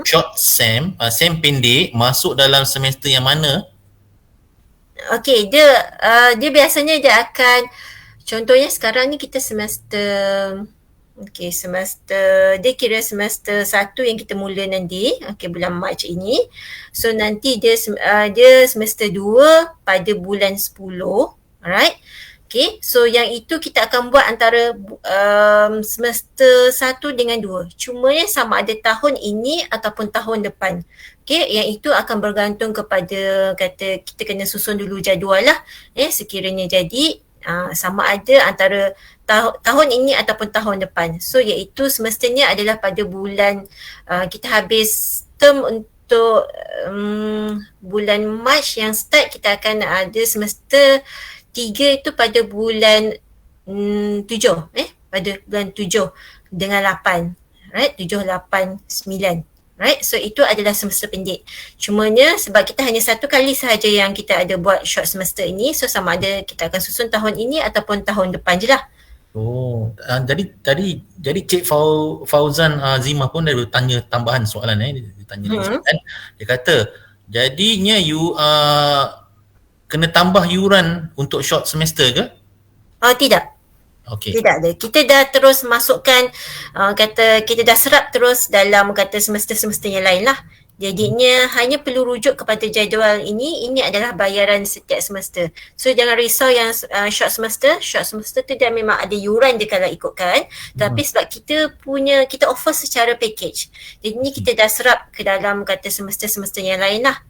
short SEM, SEM pendek masuk dalam semester yang mana? Okay, dia biasanya dia akan, contohnya sekarang ni kita semester dia kira semester 1 yang kita mula nanti, okay, bulan Mac ini. So nanti dia semester 2 pada bulan 10, alright. Okay, so yang itu kita akan buat antara semester 1 dengan 2. Cuma sama ada tahun ini ataupun tahun depan. Okay, yang itu akan bergantung kepada kata kita kena susun dulu jadual lah. Sekiranya jadi sama ada antara tahun ini ataupun tahun depan. So iaitu semestinya adalah pada bulan kita habis term untuk bulan Mac yang start, kita akan ada semester 3 itu pada bulan 7, pada bulan 7 dengan 8, right, 7, 8, 9. Right, so itu adalah semester pendek. Cumanya sebab kita hanya satu kali sahaja yang kita ada buat short semester ini, so sama ada kita akan susun tahun ini ataupun tahun depan je lah. Jadi Cik Fauzan Zimah pun dia bertanya tambahan soalan dia tanya lagi soalan. Dia kata jadinya you kena tambah yuran untuk short semester ke? Tidak. Okay. Tidak ada. Kita dah terus masukkan kita dah serap terus dalam semester-semester yang lain lah. Jadinya hanya perlu rujuk kepada jadual ini adalah bayaran setiap semester. So jangan risau yang short semester tu dia memang ada yuran dia kalau ikutkan, tapi sebab kita offer secara package. Jadi ni kita dah serap ke dalam semester-semester yang lain lah.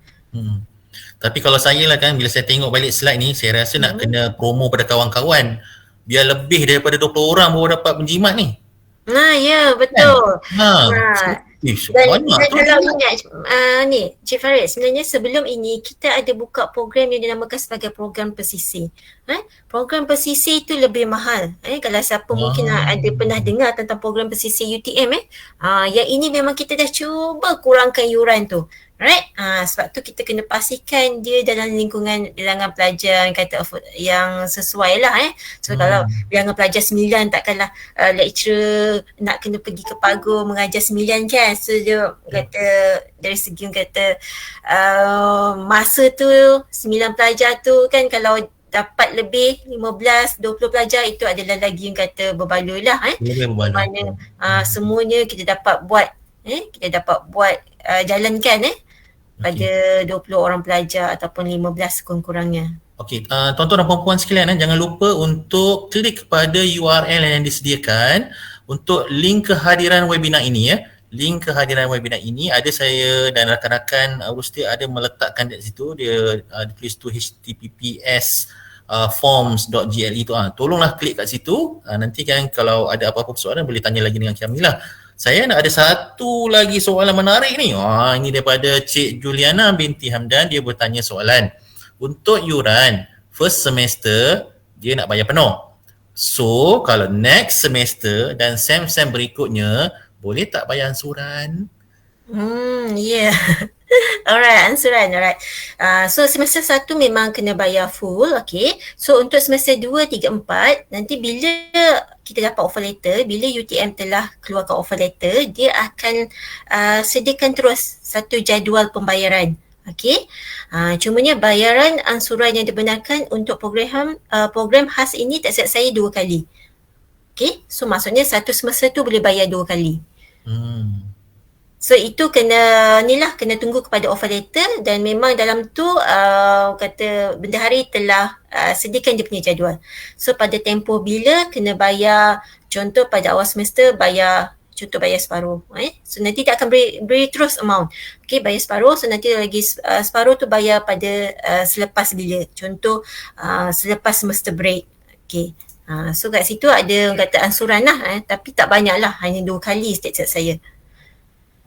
Tapi kalau saya lah kan, bila saya tengok balik slide ni, saya rasa nak kena promo pada kawan-kawan biar lebih daripada 20 orang baru dapat penjimat ni. Ya, betul. Dan kalau ingat ni Cik Farid, sebenarnya sebelum ini kita ada buka program yang dinamakan sebagai program persisi. Program persisi itu lebih mahal. Kalau siapa mungkin ada pernah dengar tentang program persisi UTM, yang ini memang kita dah cuba kurangkan yuran tu. Right? Sebab tu kita kena pastikan dia dalam lingkungan bilangan pelajar yang kata yang sesuai lah So kalau bilangan pelajar 9 takkanlah lecturer nak kena pergi ke Pagur mengajar 9 kan. So dia kata dari segi kata masa tu 9 pelajar tu kan, kalau dapat lebih 15, 20 pelajar itu adalah lagi yang kata berbaloi lah mana semuanya kita dapat buat jalankan pada 20 orang pelajar ataupun 15 kurang-kurangnya. Okey, tuan-tuan dan puan-puan sekalian, jangan lupa untuk klik kepada URL yang disediakan untuk link kehadiran webinar ini ya. Link kehadiran webinar ini ada saya dan rakan-rakan Rusti ada meletakkan di situ. Dia tulis tu https forms.gle tu. Tolonglah klik kat situ. Nanti kan kalau ada apa-apa soalan boleh tanya lagi dengan Syamilah. Saya nak ada satu lagi soalan menarik ni. Ini daripada Cik Juliana binti Hamdan. Dia bertanya soalan. Untuk yuran first semester dia nak bayar penuh. So kalau next semester dan sem-sem berikutnya boleh tak bayar ansuran? Yeah. Alright, ansuran. Alright. So semester 1 memang kena bayar full, okay. So untuk semester 2, 3, 4 nanti bila kita dapat offer letter, bila UTM telah keluarkan offer letter, dia akan sediakan terus satu jadual pembayaran. Okey. Cumanya bayaran ansuran yang dibenarkan untuk program khas ini tak silap saya 2 kali. Okey. So maksudnya satu semester tu boleh bayar 2 kali. So itu kena tunggu kepada offer letter dan memang dalam tu kata bendahari telah sediakan dia punya jadual. So pada tempoh bila kena bayar, contoh pada awal semester bayar separuh. So nanti dia akan beri terus amount. Okay, bayar separuh. So nanti lagi separuh tu bayar pada selepas bila. Contoh selepas semester break. Okay. So kat situ ada kata ansuran lah. Tapi tak banyak lah. Hanya 2 kali setiap saya.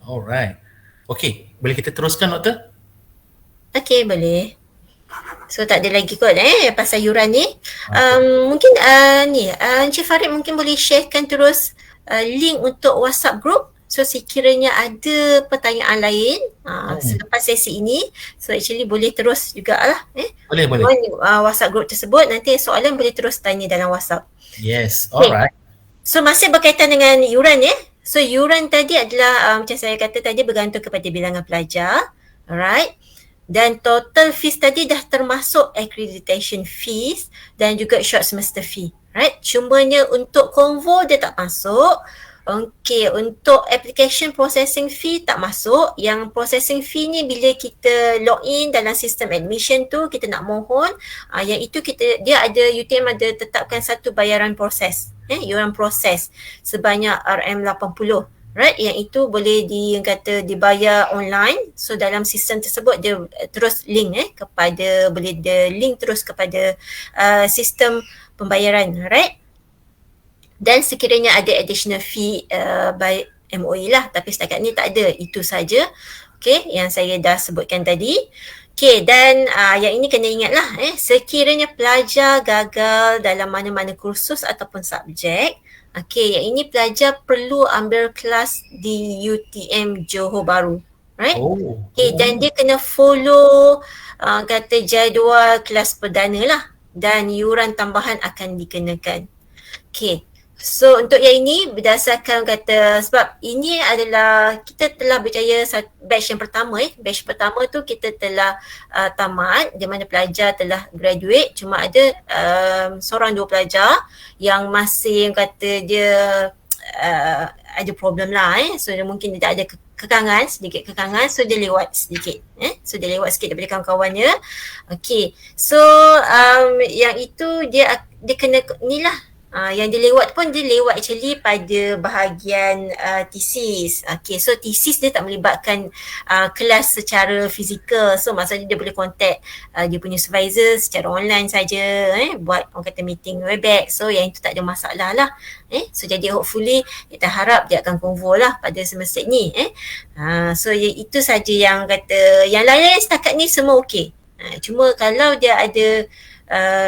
Alright. Okay. Boleh kita teruskan, Doktor? Okay, boleh. So tak ada lagi kot pasal yuran ni. Mungkin Encik Farid mungkin boleh sharekan terus link untuk WhatsApp group. So sekiranya ada pertanyaan lain selepas sesi ini, so actually boleh terus jugalah Boleh. WhatsApp group tersebut, nanti soalan boleh terus tanya dalam WhatsApp. Yes, alright. So masih berkaitan dengan yuran So yuran tadi adalah macam saya kata tadi bergantung kepada bilangan pelajar. Alright. Dan total fees tadi dah termasuk accreditation fees dan juga short semester fee. Right? Cumanya untuk convo dia tak masuk. Okay, untuk application processing fee tak masuk. Yang processing fee ni bila kita login dalam sistem admission tu, kita nak mohon. Yang itu dia ada, UTM ada tetapkan satu bayaran proses. Yuran proses sebanyak RM80. Right, yang itu boleh dibayar online. So dalam sistem tersebut dia terus link boleh dia link terus kepada sistem pembayaran, right? Dan sekiranya ada additional fee by MOE lah, tapi setakat ni tak ada, itu saja. Okay, yang saya dah sebutkan tadi. Okay, dan yang ini kena ingat lah, sekiranya pelajar gagal dalam mana-mana kursus ataupun subjek, okay, yang ini pelajar perlu ambil kelas di UTM Johor Bahru. Right? Okay, dan dia kena follow kata jadual kelas perdana lah. Dan yuran tambahan akan dikenakan. Okay. So untuk yang ini berdasarkan kata, sebab ini adalah kita telah berjaya batch yang pertama batch pertama tu kita telah tamat, di mana pelajar telah graduate. Cuma ada seorang 2 pelajar yang masih kata dia ada problem lah so dia mungkin dia ada sedikit kekangan, so dia lewat sedikit so dia lewat sikit daripada kawan-kawannya. Okay, so yang itu dia kena ni lah. Yang dia lewat pun dia lewat actually pada bahagian thesis. Okay, so thesis dia tak melibatkan kelas secara fizikal. So maksudnya dia boleh contact dia punya supervisor secara online saja, buat orang kata meeting Webex. So yang itu tak ada masalah lah. So jadi hopefully kita harap dia akan convo lah pada semester ni. So itu saja yang kata, yang lain setakat ni semua okey. Cuma kalau dia ada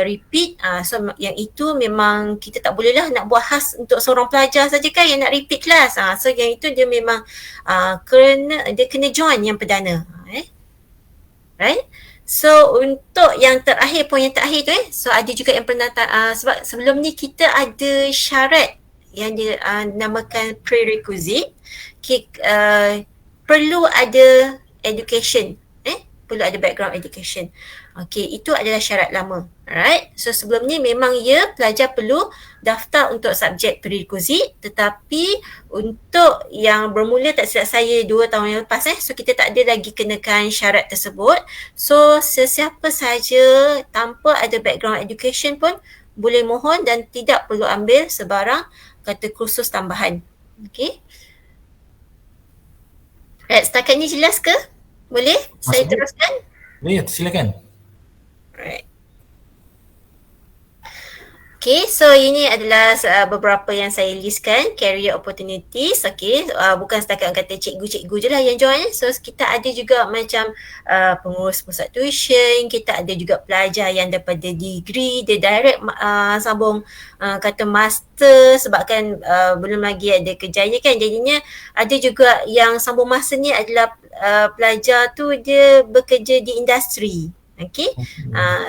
repeat, so yang itu memang kita tak boleh lah nak buat khas untuk seorang pelajar saja kan yang nak repeat kelas. So yang itu dia memang dia kena join yang perdana. Right? So untuk yang terakhir, poin yang terakhir tu so ada juga yang pernah sebab sebelum ni kita ada syarat yang dinamakan prerequisite. Okay, perlu ada education, perlu ada background education. Okay, itu adalah syarat lama. Alright, so sebelum ni memang pelajar perlu daftar untuk subjek prerequisite, tetapi untuk yang bermula tak silap saya 2 tahun yang lepas so kita tak ada lagi kenakan syarat tersebut. So sesiapa saja tanpa ada background education pun boleh mohon dan tidak perlu ambil sebarang kata kursus tambahan. Okay. Right, setakat ni jelas ke? Boleh? Saya teruskan? Boleh, silakan. Right. Okay, so ini adalah beberapa yang saya listkan, career opportunities. Okay, bukan setakat kata cikgu-cikgu je lah yang join. So kita ada juga macam pengurus pusat tuition, kita ada juga pelajar yang daripada degree, dia direct sambung kata master sebabkan belum lagi ada kerjanya kan. Jadinya ada juga yang sambung master ni adalah pelajar tu dia bekerja di industri. Okay,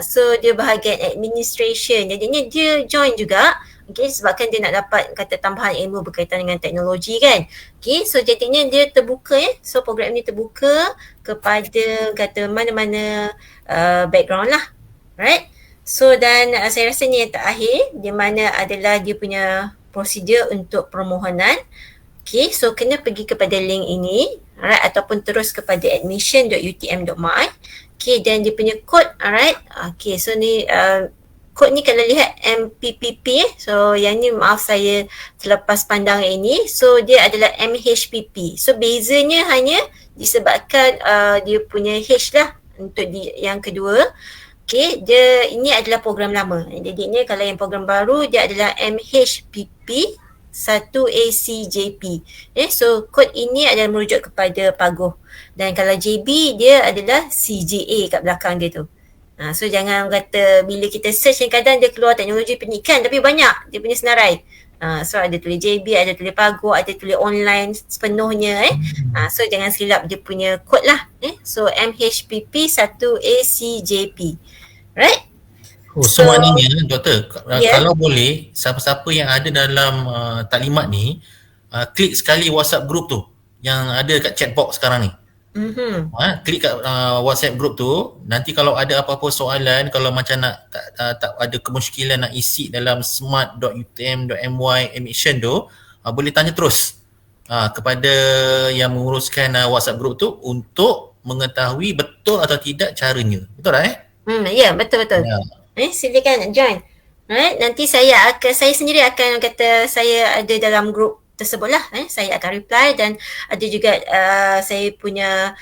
so dia bahagian administration, jadinya dia join juga. Okay, sebabkan dia nak dapat kata tambahan ilmu berkaitan dengan teknologi kan. Okay, so jadinya dia terbuka so program ni terbuka kepada kata mana-mana background lah. Right, so dan saya rasa ni yang terakhir di mana adalah dia punya prosedur untuk permohonan. Okay, so kena pergi kepada link ini, alright, ataupun terus kepada admission.utm.my. Okay, dan dia punya kod, alright. Okay, so ni kod ni kalau lihat MPPP, so yang ni maaf saya terlepas pandang ini. So dia adalah MHPP. So bezanya hanya disebabkan dia punya H lah untuk yang kedua. Okay, ini adalah program lama. Jadi ni kalau yang program baru dia adalah MHPP 1ACJP. So kod ini adalah merujuk kepada Paguh. Dan kalau JB dia adalah CJA kat belakang dia tu. So jangan kata bila kita search kadang dia keluar teknologi pendidikan tapi banyak dia punya senarai. So ada tulis JB, ada tulis Paguh, ada tulis online sepenuhnya. So jangan silap dia punya kod lah. So MHPP 1ACJP. Right? So maknanya doktor, kalau boleh siapa-siapa yang ada dalam taklimat ni klik sekali WhatsApp group tu yang ada kat chat box sekarang ni. Klik kat WhatsApp group tu, nanti kalau ada apa-apa soalan, kalau macam nak tak ada kemusykilan nak isi dalam smart.utm.my admission tu, boleh tanya terus kepada yang menguruskan WhatsApp group tu untuk mengetahui betul atau tidak caranya. Betul tak Ya, betul-betul. Silakan join. Right? Nanti saya sendiri akan kata saya ada dalam grup tersebut lah. Saya akan reply dan ada juga saya punya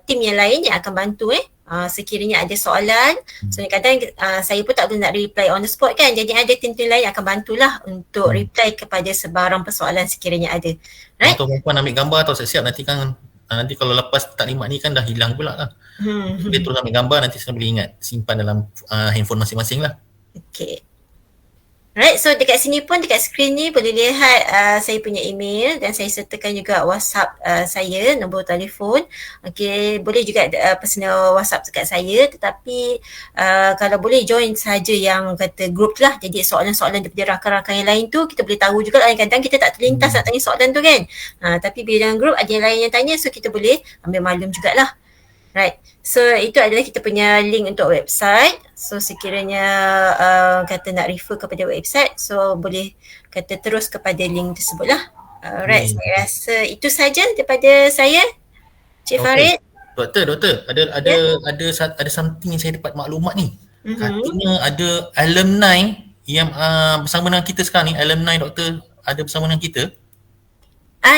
tim yang lain yang akan bantu sekiranya ada soalan. So kadang saya pun tak boleh nak reply on the spot kan. Jadi ada tim-tim lain yang akan bantulah untuk reply kepada sebarang persoalan sekiranya ada. Right? Atau perempuan ambil gambar atau siap-siap nanti kan nanti kalau lepas taklimat ni kan dah hilang pula lah. Dia terus ambil gambar, nanti saya boleh ingat simpan dalam handphone masing-masing lah. Okay. Right, so dekat sini pun dekat skrin ni boleh lihat saya punya email dan saya sertakan juga WhatsApp saya, nombor telefon. Okay, boleh juga personal WhatsApp dekat saya, tetapi kalau boleh join saja yang kata group lah. Jadi soalan-soalan daripada rakan-rakan yang lain tu kita boleh tahu juga lah. Kadang-kadang kita tak terlintas nak tanya soalan tu kan. Tapi bila dalam group ada yang lain yang tanya, so kita boleh ambil maklum jugalah. Right, so itu adalah kita punya link untuk website. So sekiranya kata nak refer kepada website, so boleh kata terus kepada link tersebut lah. Right, saya rasa itu saja daripada saya, Cik Farid. Doktor, ada something yang saya dapat maklumat ni. Katanya ada alumni yang bersama dengan kita sekarang ni, alumni doktor ada bersama dengan kita.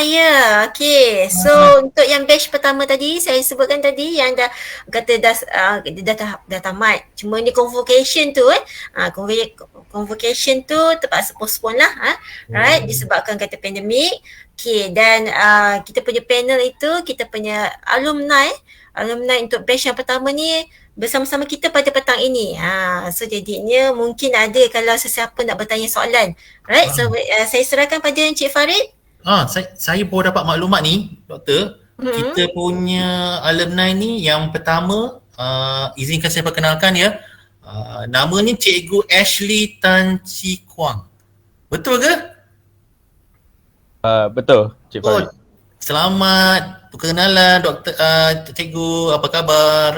Ya, okay. So untuk yang batch pertama tadi saya sebutkan tadi yang dah kata dah tamat. Cuma ni convocation tu convocation tu terpaksa postpone lah right, disebabkan kata pandemik. Okay, dan kita punya panel itu, kita punya alumni untuk batch yang pertama ni bersama-sama kita pada petang ini. So jadinya mungkin ada kalau sesiapa nak bertanya soalan. Right, so saya serahkan pada Encik Farid. Saya baru dapat maklumat ni, doktor. kita punya alumni ni yang pertama, izinkan saya perkenalkan ya. Namanya Cikgu Ashley Tan Chi Kuang. Betul ke? Betul, Cik Oh, Farid. selamat perkenalan Doktor Cikgu, apa khabar?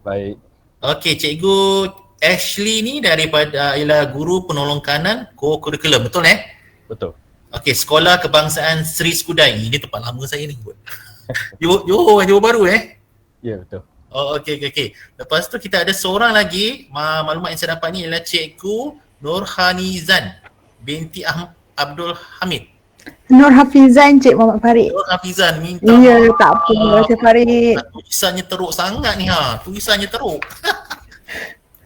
Baik. Okey, Cikgu Ashley ni daripada ialah guru penolong kanan co-curriculum, betul Betul. Okey, Sekolah Kebangsaan Sri Skudai. Ini tempat lama saya ni. Johor baru Ya, betul. Oh, okey. Lepas tu kita ada seorang lagi, maklumat yang saya dapat ni ialah Cikgu Nurhanizan binti Abdul Hamid. Nur Hafizan, Cik Muhammad Farid. Nur Hafizan minta Ya, tak apa Cik Farid. tulisannya teruk sangat ni tulisannya teruk.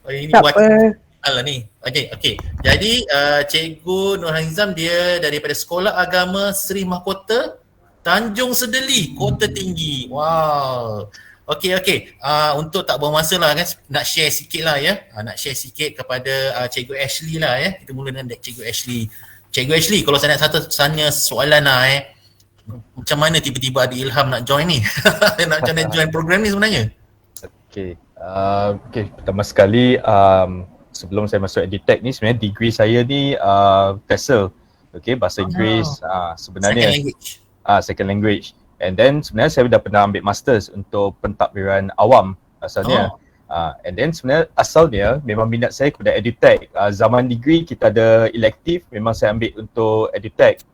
Oh, ini Tak buat apa. lah ni. Okey. Jadi Cikgu Nurhanizam dia daripada Sekolah Agama Sri Mahkota Tanjung Sedeli, Kota Tinggi. Wow. Okey. Untuk tak buang masa lah kan, nak share sikit lah ya. Nak share sikit kepada Cikgu Ashley lah ya. Kita mula dengan Cikgu Ashley. Cikgu Ashley, kalau saya nak tanya soalan lah macam mana tiba-tiba ada ilham nak join ni? Nak join program ni sebenarnya? Okey. Pertama sekali sebelum saya masuk EdTech ni sebenarnya degree saya ni TESOL. Okey, bahasa Inggeris sebenarnya Second language. Second language. And then sebenarnya saya dah pernah ambil masters untuk pentadbiran awam asalnya. And then sebenarnya asalnya memang minat saya kepada EdTech. Zaman degree kita ada elective, memang saya ambil untuk EdTech.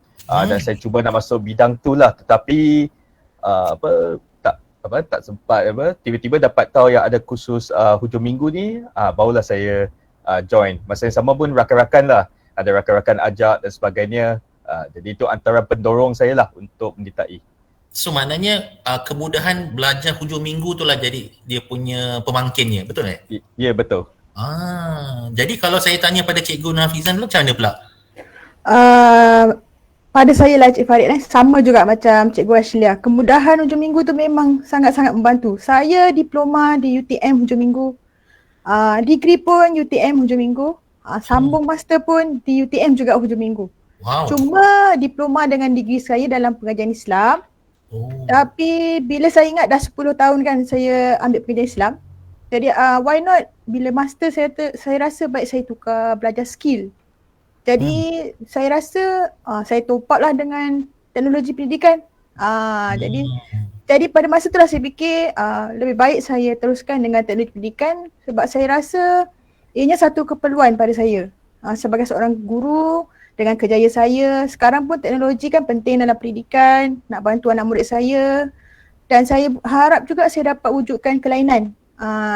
Dan saya cuba nak masuk bidang tu lah, tetapi tak sempat tiba-tiba dapat tahu yang ada kursus hujung minggu ni, barulah saya join. Masa yang sama pun rakan-rakan lah, ada rakan-rakan ajak dan sebagainya. Jadi itu antara pendorong saya lah untuk menyertai. So maknanya kemudahan belajar hujung minggu tu lah jadi dia punya pemangkinnya, betul tak? Ya, betul. Jadi kalau saya tanya pada Cikgu Nafizan dulu macam mana pula? Pada saya lah Cik Farid sama juga macam Cikgu Ashley lah. Kemudahan hujung minggu tu memang sangat-sangat membantu. Saya diploma di UTM hujung minggu. Degree pun UTM hujung minggu. Sambung master pun di UTM juga hujung minggu. Wow. Cuma diploma dengan degree saya dalam pengajian Islam. Tapi bila saya ingat dah 10 tahun kan saya ambil pengajian Islam. Jadi why not bila master saya rasa baik saya tukar belajar skill. Jadi saya rasa saya top up lah dengan teknologi pendidikan. Jadi pada masa tu lah saya fikir lebih baik saya teruskan dengan teknologi pendidikan sebab saya rasa ianya satu keperluan pada saya. Sebagai seorang guru dengan kerjaya saya, sekarang pun teknologi kan penting dalam pendidikan, nak bantu anak murid saya, dan saya harap juga saya dapat wujudkan kelainan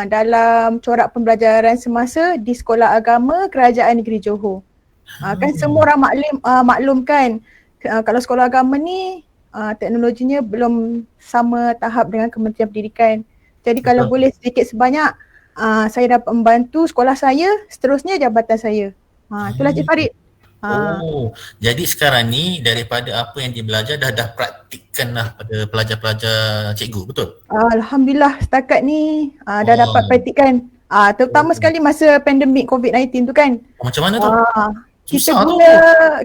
dalam corak pembelajaran semasa di Sekolah Agama Kerajaan Negeri Johor. Kan semua orang maklum kan kalau sekolah agama ni teknologinya belum sama tahap dengan Kementerian Pendidikan. Jadi kalau boleh sedikit sebanyak saya dapat membantu sekolah saya, seterusnya jabatan saya. Itulah Cik Farid. Jadi sekarang ni daripada apa yang dia belajar dah praktikkan lah pada pelajar-pelajar cikgu, betul? Alhamdulillah setakat ni dah dapat praktikkan. Terutama sekali masa pandemik COVID-19 tu kan. Macam mana tu?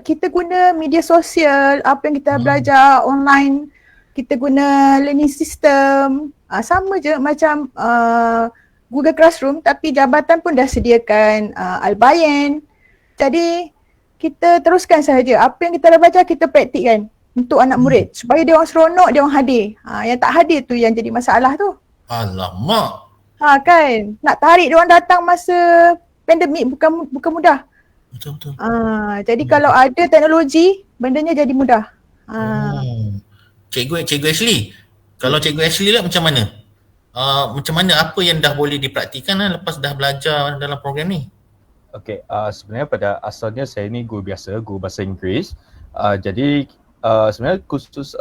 Kita guna media sosial, apa yang kita belajar online, kita guna learning system. Sama je macam Google Classroom tapi jabatan pun dah sediakan Al-Bayan. Jadi kita teruskan sahaja. Apa yang kita dah belajar kita praktikkan untuk anak murid supaya dia orang seronok, dia orang hadir. Yang tak hadir tu yang jadi masalah tu. Alamak. Kan nak tarik dia orang datang masa pandemik bukan mudah. Betul. Jadi kalau ada teknologi, bendanya jadi mudah. Cikgu Ashley, kalau Cikgu Ashley lah macam mana? Macam mana apa yang dah boleh dipraktikan lepas dah belajar dalam program ni? Okey, sebenarnya pada asalnya saya ni guru biasa, guru bahasa Inggeris. Jadi sebenarnya kursus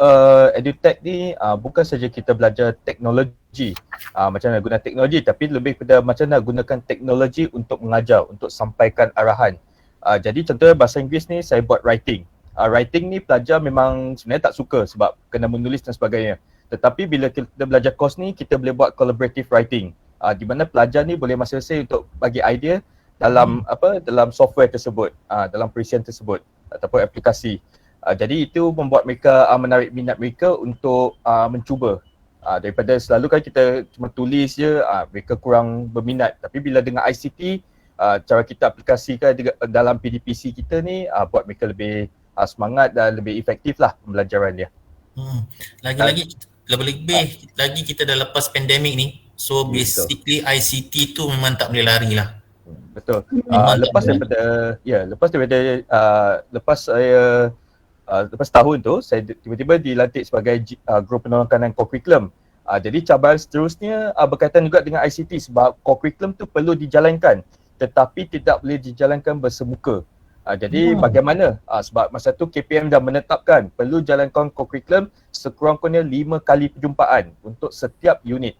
EdTech ni bukan saja kita belajar teknologi, macam mana guna teknologi, tapi lebih kepada macam mana gunakan teknologi untuk mengajar, untuk sampaikan arahan. Jadi contohnya bahasa Inggeris ni saya buat writing. Writing ni pelajar memang sebenarnya tak suka sebab kena menulis dan sebagainya. Tetapi bila kita belajar course ni, kita boleh buat collaborative writing. Di mana pelajar ni boleh masing-masing untuk bagi idea dalam dalam software tersebut, dalam perisian tersebut ataupun aplikasi. Jadi itu membuat mereka menarik minat mereka untuk mencuba. Daripada selalu kan kita cuma tulis je, mereka kurang berminat. Tapi bila dengan ICT, cara kita aplikasikan dalam PDPC kita ni buat mereka lebih semangat dan lebih efektif lah pembelajaran dia. Lebih-lebih lagi kita dah lepas pandemik ni. So basically ICT tu memang tak boleh lari lah. Betul. Lepas tahun tu saya tiba-tiba dilantik sebagai guru penolong kanan co-curriculum. Jadi cabaran seterusnya berkaitan juga dengan ICT sebab co-curriculum tu perlu dijalankan tetapi tidak boleh dijalankan bersemuka. Jadi bagaimana? Sebab masa tu KPM dah menetapkan perlu jalankan co-curriculum sekurang-kurangnya 5 kali perjumpaan untuk setiap unit.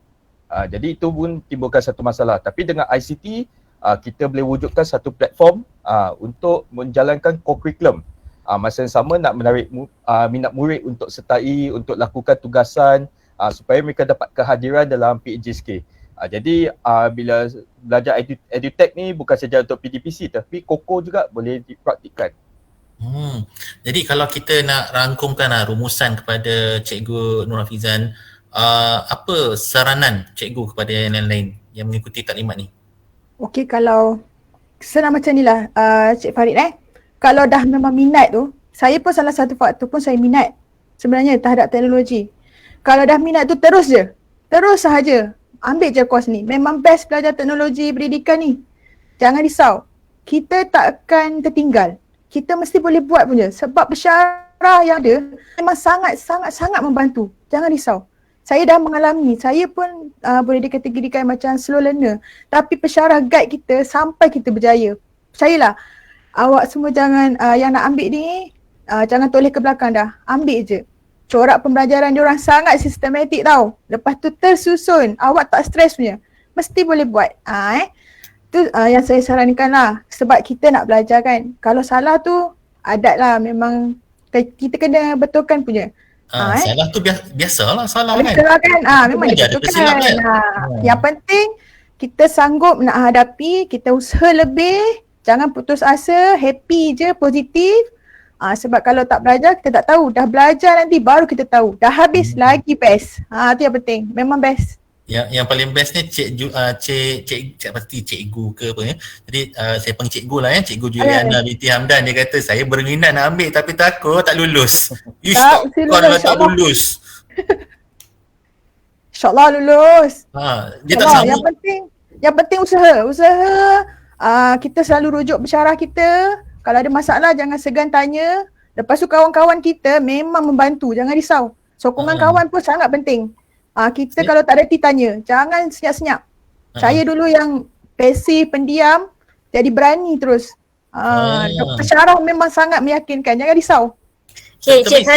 Jadi itu pun timbulkan satu masalah. Tapi dengan ICT kita boleh wujudkan satu platform untuk menjalankan co-curriculum. Masa yang sama nak menarik minat murid untuk sertai, untuk lakukan tugasan supaya mereka dapat kehadiran dalam PEJSK. Jadi bila belajar edutech ni bukan saja untuk PDPC tapi COCO juga boleh dipraktikkan. Jadi kalau kita nak rangkumkan rumusan kepada Cikgu Nur Hafizan, apa saranan Cikgu kepada yang lain yang mengikuti taklimat ni? Okey, kalau senang macam ni lah Cik Farid kalau dah memang minat tu, saya pun salah satu faktor pun saya minat sebenarnya terhadap teknologi. Kalau dah minat tu terus sahaja ambil je course ni. Memang best belajar teknologi pendidikan ni. Jangan risau, kita tak akan tertinggal. Kita mesti boleh buat punya sebab pensyarah yang ada memang sangat membantu. Jangan risau. Saya dah mengalami, saya pun boleh dikategorikan macam slow learner. Tapi pensyarah guide kita sampai kita berjaya. Percayalah, awak semua jangan yang nak ambil ni jangan toleh ke belakang dah. Ambil je. Corak pembelajaran diorang sangat sistematik tau. Lepas tu tersusun. Awak tak stres punya. Mesti boleh buat. Tu yang saya sarankan lah. Sebab kita nak belajar kan. Kalau salah tu adat lah. Memang kita kena betulkan punya. Salah tu biasalah salah kan. Betul kan. Memang betulkan. Yang penting kita sanggup nak hadapi. Kita usaha lebih. Jangan putus asa. Happy je. Positif. Sebab kalau tak belajar kita tak tahu. Dah belajar nanti baru kita tahu. Dah habis lagi best. Tu yang penting. Memang best. Yang paling best ni pasti cikgu ke apa ya. Jadi saya panggil cikgu lah Cikgu Juliana binti Hamdan. Dia kata saya berminat nak ambil tapi takut tak lulus. Tak lulus. InsyaAllah lulus. Dia tak sanggup. Yang penting usaha. Kita selalu rujuk pensyarah kita. Kalau ada masalah jangan segan tanya. Lepas tu kawan-kawan kita memang membantu. Jangan risau. Sokongan kawan pun sangat penting. Kita kalau tak reti tanya. Jangan senyap-senyap. Saya dulu yang pasif, pendiam. Jadi berani terus. Pensyarah memang sangat meyakinkan. Jangan risau. Okay, Cik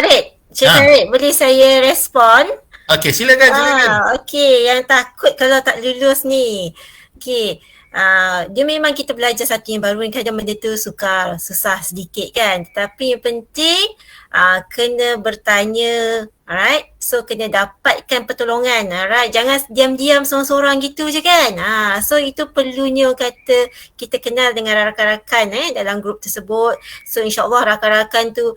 Farid boleh saya respon? Okay, silakan. Okay, yang takut kalau tak lulus ni. Okay. Dia memang kita belajar satu yang baru ni kadang benda tu susah sedikit kan. Tapi yang penting kena bertanya, alright. So kena dapatkan pertolongan, alright. Jangan diam-diam seorang-seorang gitu je kan. So itu perlunya kata kita kenal dengan rakan-rakan dalam grup tersebut. So insyaAllah rakan-rakan tu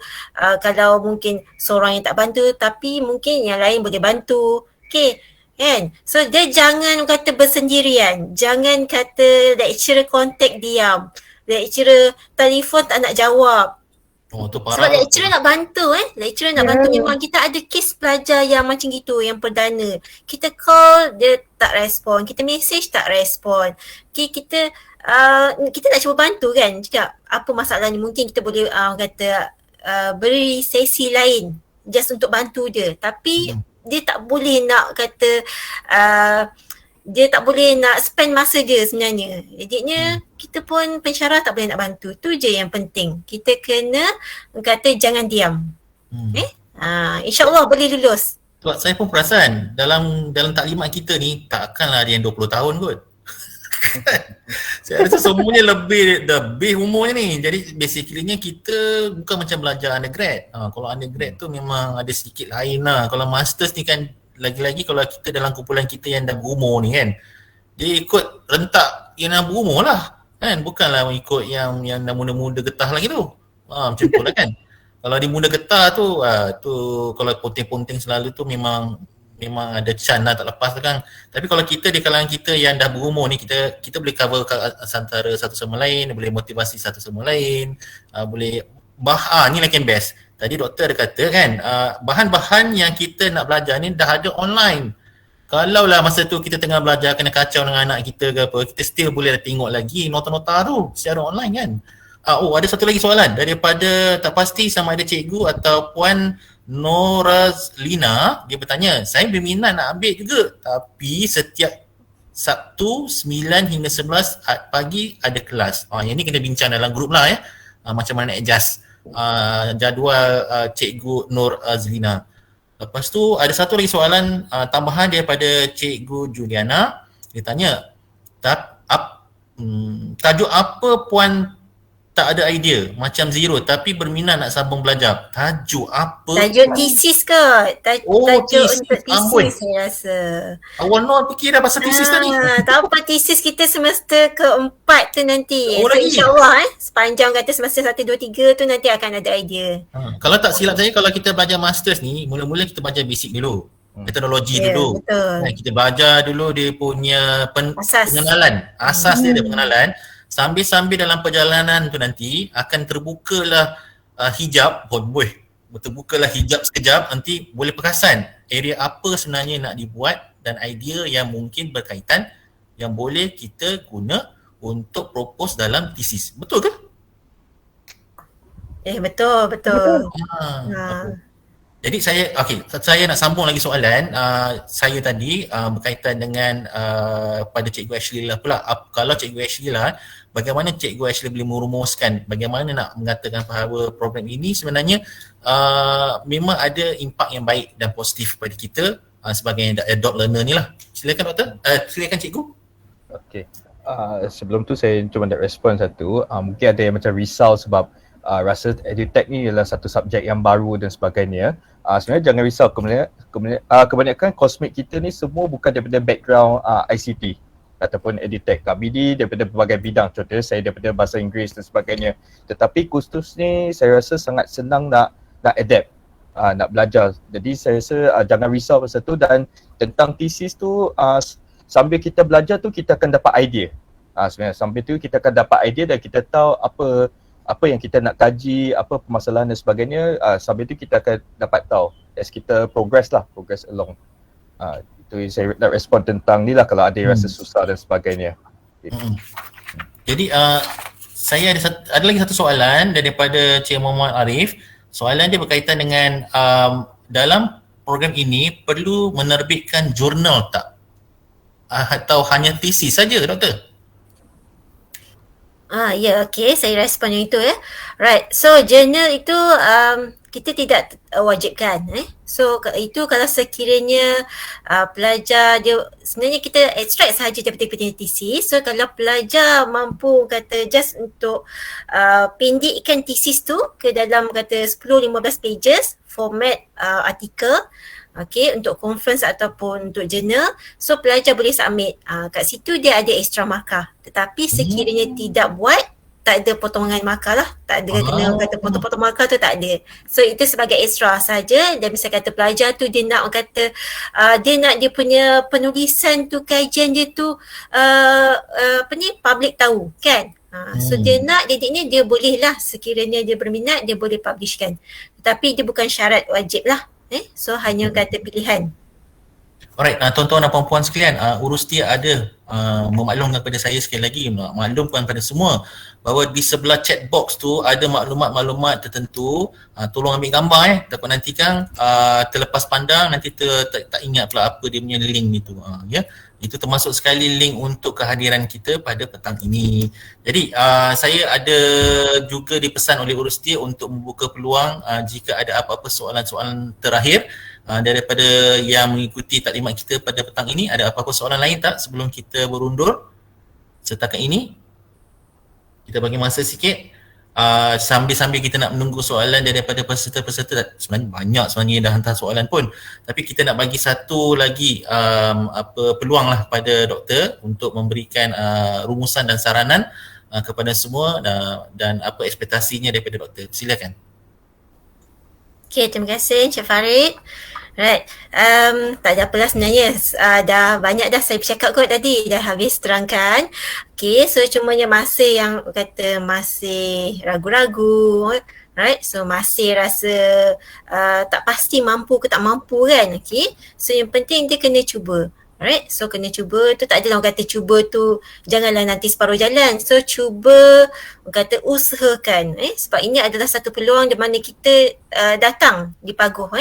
kalau mungkin seorang yang tak bantu tapi mungkin yang lain boleh bantu. Okay. Kan? So dia jangan kata bersendirian. Jangan kata lecturer kontak diam. Lecturer telefon tak nak jawab. Tu parah. Sebab lecturer nak bantu Lecturer nak bantu. Memang kita ada kes pelajar yang macam gitu, yang perdana. Kita call dia tak respon. Kita message tak respon. Okay, kita nak cuba bantu kan. Cakap apa masalah ni. Mungkin kita boleh beri sesi lain just untuk bantu dia. Tapi dia tak boleh nak kata dia tak boleh nak spend masa dia sebenarnya. Jadinya kita pun pensyarah tak boleh nak bantu. Tu je yang penting. Kita kena kata jangan diam. InsyaAllah boleh lulus. Sebab saya pun perasan dalam taklimat kita ni takkanlah ada yang 20 tahun kot. Saya rasa semuanya lebih umurnya ni. Jadi basically kita bukan macam belajar undergrad. Kalau undergrad tu memang ada sedikit lain lah. Kalau masters ni kan lagi-lagi kalau kita dalam kumpulan kita yang dah berumur ni kan, dia ikut rentak yang dah berumur lah kan. Bukanlah ikut yang dah muda-muda getah lagi tu. Macam tu lah kan. Kalau di muda getah tu kalau ponting-ponting selalu tu memang ada can lah, tak lepas tu kan. Tapi kalau kita di kalangan kita yang dah berumur ni, kita boleh cover antara satu sama lain, boleh motivasi satu sama lain, boleh ni lagi yang best. Tadi doktor ada kata kan, bahan-bahan yang kita nak belajar ni dah ada online. Kalau lah masa tu kita tengah belajar kena kacau dengan anak kita ke apa, kita still boleh tengok lagi nota-nota tu secara online kan. Ada satu lagi soalan daripada tak pasti sama ada cikgu atau Puan Norazlina. Dia bertanya, saya berminat nak ambil juga tapi setiap Sabtu 9 hingga 11 pagi ada kelas. Yang ni kena bincang dalam grup lah ya. Macam mana nak adjust jadual cikgu Norazlina. Lepas tu ada satu lagi soalan tambahan daripada cikgu Juliana. Dia tanya, tajuk apa Puan tak ada idea, macam zero tapi berminat nak sambung belajar. Tajuk apa? Tajuk tesis ke? Tajuk tesis. untuk tesis saya rasa. Awal Nur fikir dah pasal tesis tadi. Tak apa, tesis kita semester keempat tu nanti. So lagi? InsyaAllah sepanjang kata semester 1, 2, 3 tu nanti akan ada idea. Kalau tak silap saya, kalau kita belajar masters ni, mula-mula kita belajar basic dulu. Metodologi dulu. Betul. Kita belajar dulu dia punya pengenalan. Asas dia ada pengenalan. Sambil-sambil dalam perjalanan tu nanti akan terbukalah hijab, terbukalah hijab sekejap, nanti boleh perasan area apa sebenarnya nak dibuat dan idea yang mungkin berkaitan yang boleh kita guna untuk propose dalam tesis. Betul ke? Betul. Betul. Jadi saya nak sambung lagi soalan saya tadi berkaitan dengan pada Cikgu Ashley lah pula. Kalau Cikgu Ashley lah, bagaimana Cikgu Ashley boleh merumuskan bagaimana nak mengatakan bahawa program ini sebenarnya memang ada impak yang baik dan positif kepada kita sebagai adult learner ni lah. Silakan doktor, silakan cikgu. Okey. Sebelum tu saya cuba nak respon satu. Mungkin ada yang macam risau sebab rasa edutech ni adalah satu subjek yang baru dan sebagainya. Sebenarnya jangan risau, kebanyakan kosmik kita ni semua bukan daripada background ICT ataupun edutech. Kak Bidi daripada berbagai bidang, contohnya saya daripada bahasa Inggeris dan sebagainya. Tetapi kursus ni saya rasa sangat senang nak adapt, nak belajar. Jadi saya rasa jangan risau pasal tu, dan tentang thesis tu sambil kita belajar tu kita akan dapat idea. Sebenarnya sambil tu kita akan dapat idea dan kita tahu apa yang kita nak kaji, apa permasalahan dan sebagainya. Sambil tu kita akan dapat tahu as kita progress along. Itu saya nak respon tentang ni lah kalau ada yang rasa susah dan sebagainya. Jadi saya ada lagi satu soalan daripada Cik Muhammad Arif. Soalan dia berkaitan dengan dalam program ini perlu menerbitkan jurnal tak? Atau hanya tesis saja, doktor? Okay, saya respon yang itu ya. Right, so journal itu kita tidak wajibkan. So itu kalau sekiranya pelajar dia sebenarnya kita extract sahaja daripada tesis. So kalau pelajar mampu kata just untuk pendekkan tesis tu ke dalam kata 10-15 pages format artikel, untuk conference ataupun untuk jurnal, so pelajar boleh submit. Kat situ dia ada extra markah. Tetapi sekiranya tidak buat, tak ada potongan markah lah. Tak ada kena kata potong-potong markah tu, tak ada. So itu sebagai extra saja. Dan misal kata pelajar tu dia nak kata dia nak dia punya penulisan tu, kajian dia tu public tahu kan. So dia nak ni dia boleh lah, sekiranya dia berminat dia boleh publishkan. Tetapi dia bukan syarat wajib lah. So hanya kata pilihan. Alright, tuan-tuan dan puan-puan sekalian, Urustia ada memaklumkan kepada saya sekali lagi, maklumkan kepada semua bahawa di sebelah chat box tu ada maklumat-maklumat tertentu. Tolong ambil gambar takut nanti kan terlepas pandang, nanti tak ingat pula apa dia punya link itu. Itu termasuk sekali link untuk kehadiran kita pada petang ini. Jadi saya ada juga dipesan oleh Urustia untuk membuka peluang jika ada apa-apa soalan-soalan terakhir daripada yang mengikuti taklimat kita pada petang ini. Ada apa-apa soalan lain tak sebelum kita berundur setakat ini? Kita bagi masa sikit sambil-sambil kita nak menunggu soalan daripada peserta-peserta. Sebenarnya banyak sebenarnya dah hantar soalan pun, tapi kita nak bagi satu lagi peluang lah pada doktor untuk memberikan rumusan dan saranan kepada semua dan apa ekspektasinya daripada doktor. Silakan. Okay, terima kasih Encik Farid. Right, tak ada apalah sebenarnya, dah banyak dah saya bercakap kot tadi, dah habis terangkan. Okay, so cumanya masih yang kata masih ragu-ragu, right, so masih rasa tak pasti mampu ke tak mampu kan. Okay, so yang penting dia kena cuba. Alright, so kena cuba tu, tak ada orang kata cuba tu janganlah nanti separuh jalan. So cuba, orang kata usahakan, sebab ini adalah satu peluang di mana kita datang di Paguh,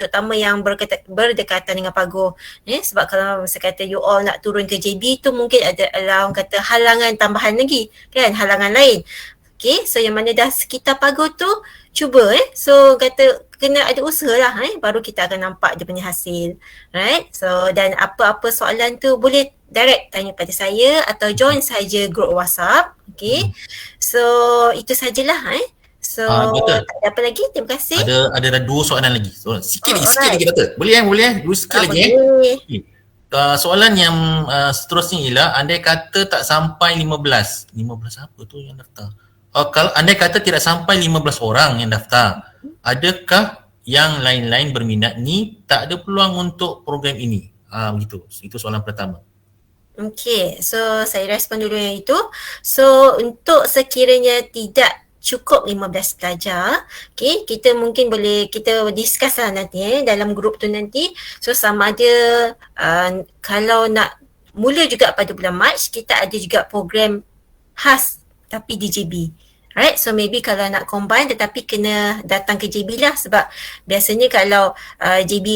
terutama yang berdekatan dengan Paguh, sebab kalau saya kata you all nak turun ke JB tu mungkin adalah orang kata halangan tambahan lagi kan, halangan lain. Okay, so yang mana dah sekitar Paguh tu cuba, so kata kena ada usaha lah, baru kita akan nampak dia punya hasil, right? So dan apa-apa soalan tu boleh direct tanya pada saya atau join saja grup WhatsApp. Okay, so itu sajalah. So Doktor, tak ada apa lagi, terima kasih. ada 2 soalan lagi. So, sikit lagi doktor. Boleh sikit lagi boleh. Okay. Soalan yang seterusnya ialah andai kata tak sampai 15 apa tu yang daftar? Kalau andai kata tidak sampai 15 orang yang daftar, adakah yang lain-lain berminat ni tak ada peluang untuk program ini? Begitu. Itu soalan pertama. Okay, so saya respon dulu yang itu. So untuk sekiranya tidak cukup 15 pelajar, okay, kita mungkin boleh kita discuss lah nanti dalam grup tu nanti. So sama ada kalau nak mula juga pada bulan Mac, kita ada juga program khas tapi di JB. Alright, so maybe kalau nak combine tetapi kena datang ke JB lah, sebab biasanya kalau JB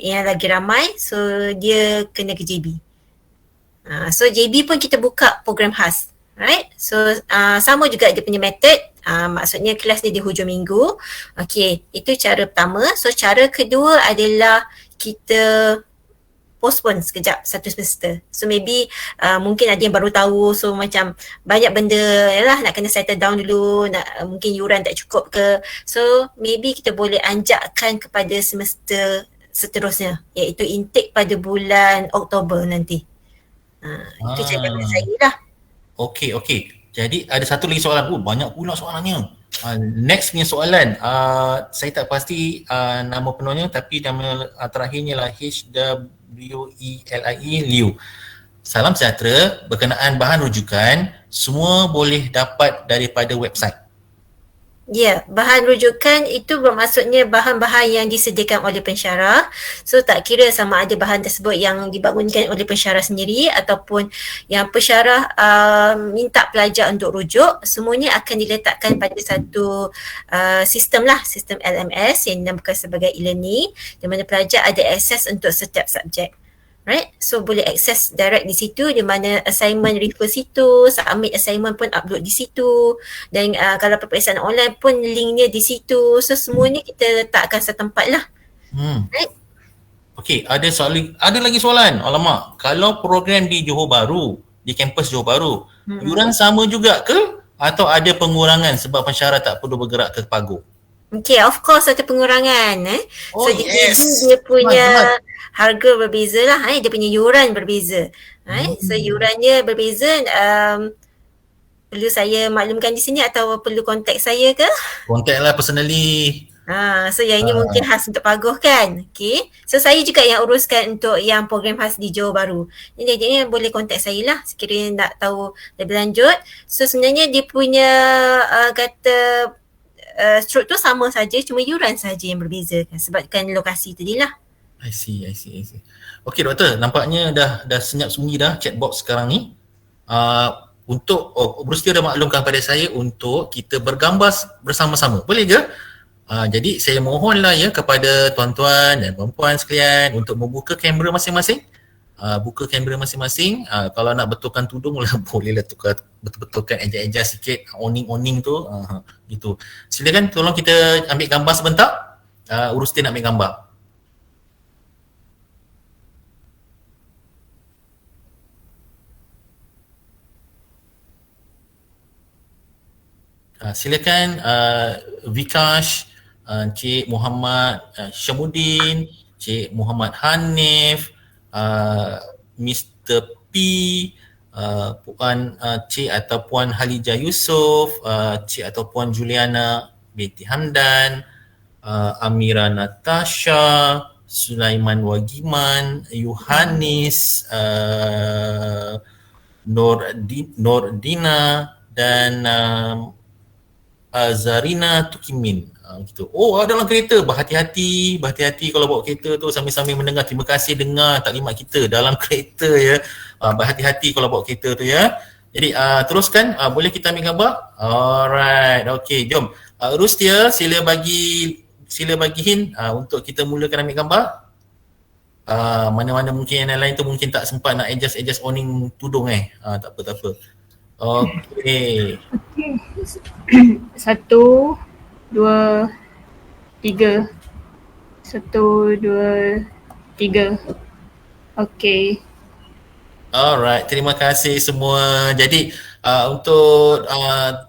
yang lagi ramai, so dia kena ke JB. So JB pun kita buka program khas. Right, so sama juga dia punya method, maksudnya kelas dia di hujung minggu. Okay, itu cara pertama. So cara kedua adalah kita postpone sekejap satu semester. So maybe mungkin ada yang baru tahu, so macam banyak benda lah nak kena settle down dulu, mungkin yuran tak cukup ke. So maybe kita boleh anjakkan kepada semester seterusnya, iaitu intake pada bulan Oktober nanti. Itu cara saya lah. Okey. Jadi ada satu lagi soalan. Banyak pula soalannya. Next punya soalan. Saya tak pasti nama penuhnya, tapi nama terakhirnya lah HWELIE Liu. Salam sejahtera, berkenaan bahan rujukan, semua boleh dapat daripada website. Ya, bahan rujukan itu bermaksudnya bahan-bahan yang disediakan oleh pensyarah. So tak kira sama ada bahan tersebut yang dibangunkan oleh pensyarah sendiri ataupun yang pensyarah minta pelajar untuk rujuk, semuanya akan diletakkan pada satu sistem lah, sistem LMS yang dinamakan sebagai e-learning, di mana pelajar ada akses untuk setiap subjek. Right, so boleh akses direct di situ, di mana assignment refer situ, submit assignment pun upload di situ, dan kalau peperiksaan online pun linknya di situ. So semuanya kita letakkan satu tempat lah. Right? Okey, ada lagi soalan. Alamak, kalau program di Johor Bahru, di kampus Johor Bahru, yuran sama juga ke atau ada pengurangan sebab pensyarah tak perlu bergerak ke Paguh? Okay, of course ada pengurangan. So dia punya harga berbeza lah, dia punya yuran berbeza. So yurannya berbeza. Perlu saya maklumkan di sini atau perlu kontak saya ke? Kontak lah personally. So yang ini mungkin khas untuk Paguh kan? Okay. So saya juga yang uruskan untuk yang program khas di Johor Bahru. Jadi boleh kontak saya lah sekiranya nak tahu lebih lanjut. So sebenarnya dia punya kata struktur sama saja, cuma yuran saja yang berbeza kan, sebabkan lokasi tadi lah. I see. Okey doktor, nampaknya dah senyap sunyi dah chatbox sekarang ni. Untuk Bruce dah maklumkan pada saya untuk kita bergambar bersama-sama. Boleh ke? Jadi saya mohonlah ya kepada tuan-tuan dan puan-puan sekalian untuk membuka kamera masing-masing. Buka kamera masing-masing. Kalau nak betulkan tudung bolehlah betulkan adjust sikit owning tu gitu. Silakan tolong kita ambil gambar sebentar. Urus dia nak ambil gambar. Silakan Vikash, Cik Muhammad Syamuddin, Cik Muhammad Hanif, Mr. P, Puan Cik atau Puan Halijah Yusof, Cik atau Puan Juliana binti Hamdan, Amira Natasha, Sulaiman Wagiman, Yohanis, Nordina dan Zarina Tukimin. Gitu. Oh, dalam kereta berhati-hati kalau bawa kereta tu sambil-sambil mendengar. Terima kasih dengar taklimat kita dalam kereta ya. Berhati-hati kalau bawa kereta tu ya. Jadi teruskan, boleh kita ambil gambar? Alright, okey, jom. Rustia, sila bagi hint untuk kita mulakan ambil gambar. Mana-mana mungkin yang lain tu mungkin tak sempat nak adjust owning tudung tak apa. Okey. Okey. 1, 2, 3. 1, 2, 3. Okey. Alright, terima kasih semua. Jadi untuk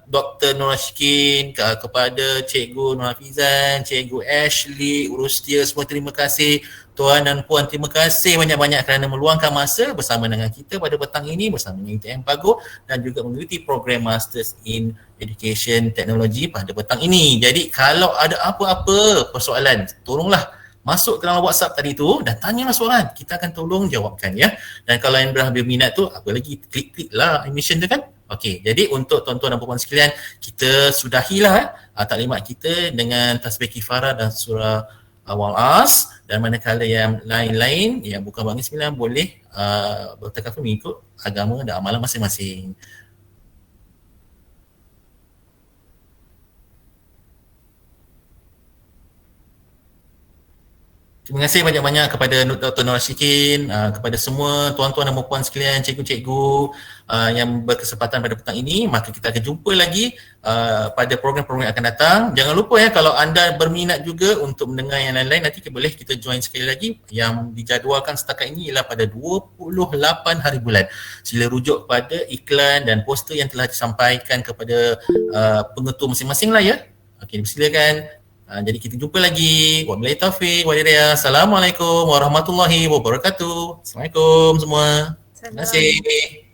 Dr. Nur Ashikin, kepada Cikgu Nur Hafizan, Cikgu Ashley, Rustia, semua terima kasih. Tuan dan Puan, terima kasih banyak-banyak kerana meluangkan masa bersama dengan kita pada petang ini bersama dengan UTM Pagoh dan juga mengikuti program Masters in Education Technology pada petang ini. Jadi kalau ada apa-apa persoalan, tolonglah masuk ke dalam WhatsApp tadi tu dan tanyalah soalan, kita akan tolong jawabkan ya. Dan kalau yang berminat tu, apa lagi, klik lah admission tu kan. Okey, jadi untuk tuan-tuan dan puan sekalian, kita sudahilah taklimat kita dengan tasbih kifarah dan surah Wal-As, dan manakala yang lain-lain yang bukan bagi 9 boleh bertakaful mengikut agama dan amalan masing-masing. Terima kasih banyak-banyak kepada Dr. Nur Ashikin, kepada semua tuan-tuan dan puan sekalian, cikgu-cikgu yang berkesempatan pada petang ini. Maka kita akan jumpa lagi pada program-program yang akan datang. Jangan lupa ya, kalau anda berminat juga untuk mendengar yang lain-lain, nanti boleh kita join sekali lagi. Yang dijadualkan setakat ini ialah pada 28 hari bulan. Sila rujuk pada iklan dan poster yang telah disampaikan kepada pengetua masing-masing lah ya. Okey, silakan. Jadi kita jumpa lagi. Wabillahi taufiq wal hidayah. Assalamualaikum warahmatullahi wabarakatuh. Assalamualaikum semua. Terima kasih.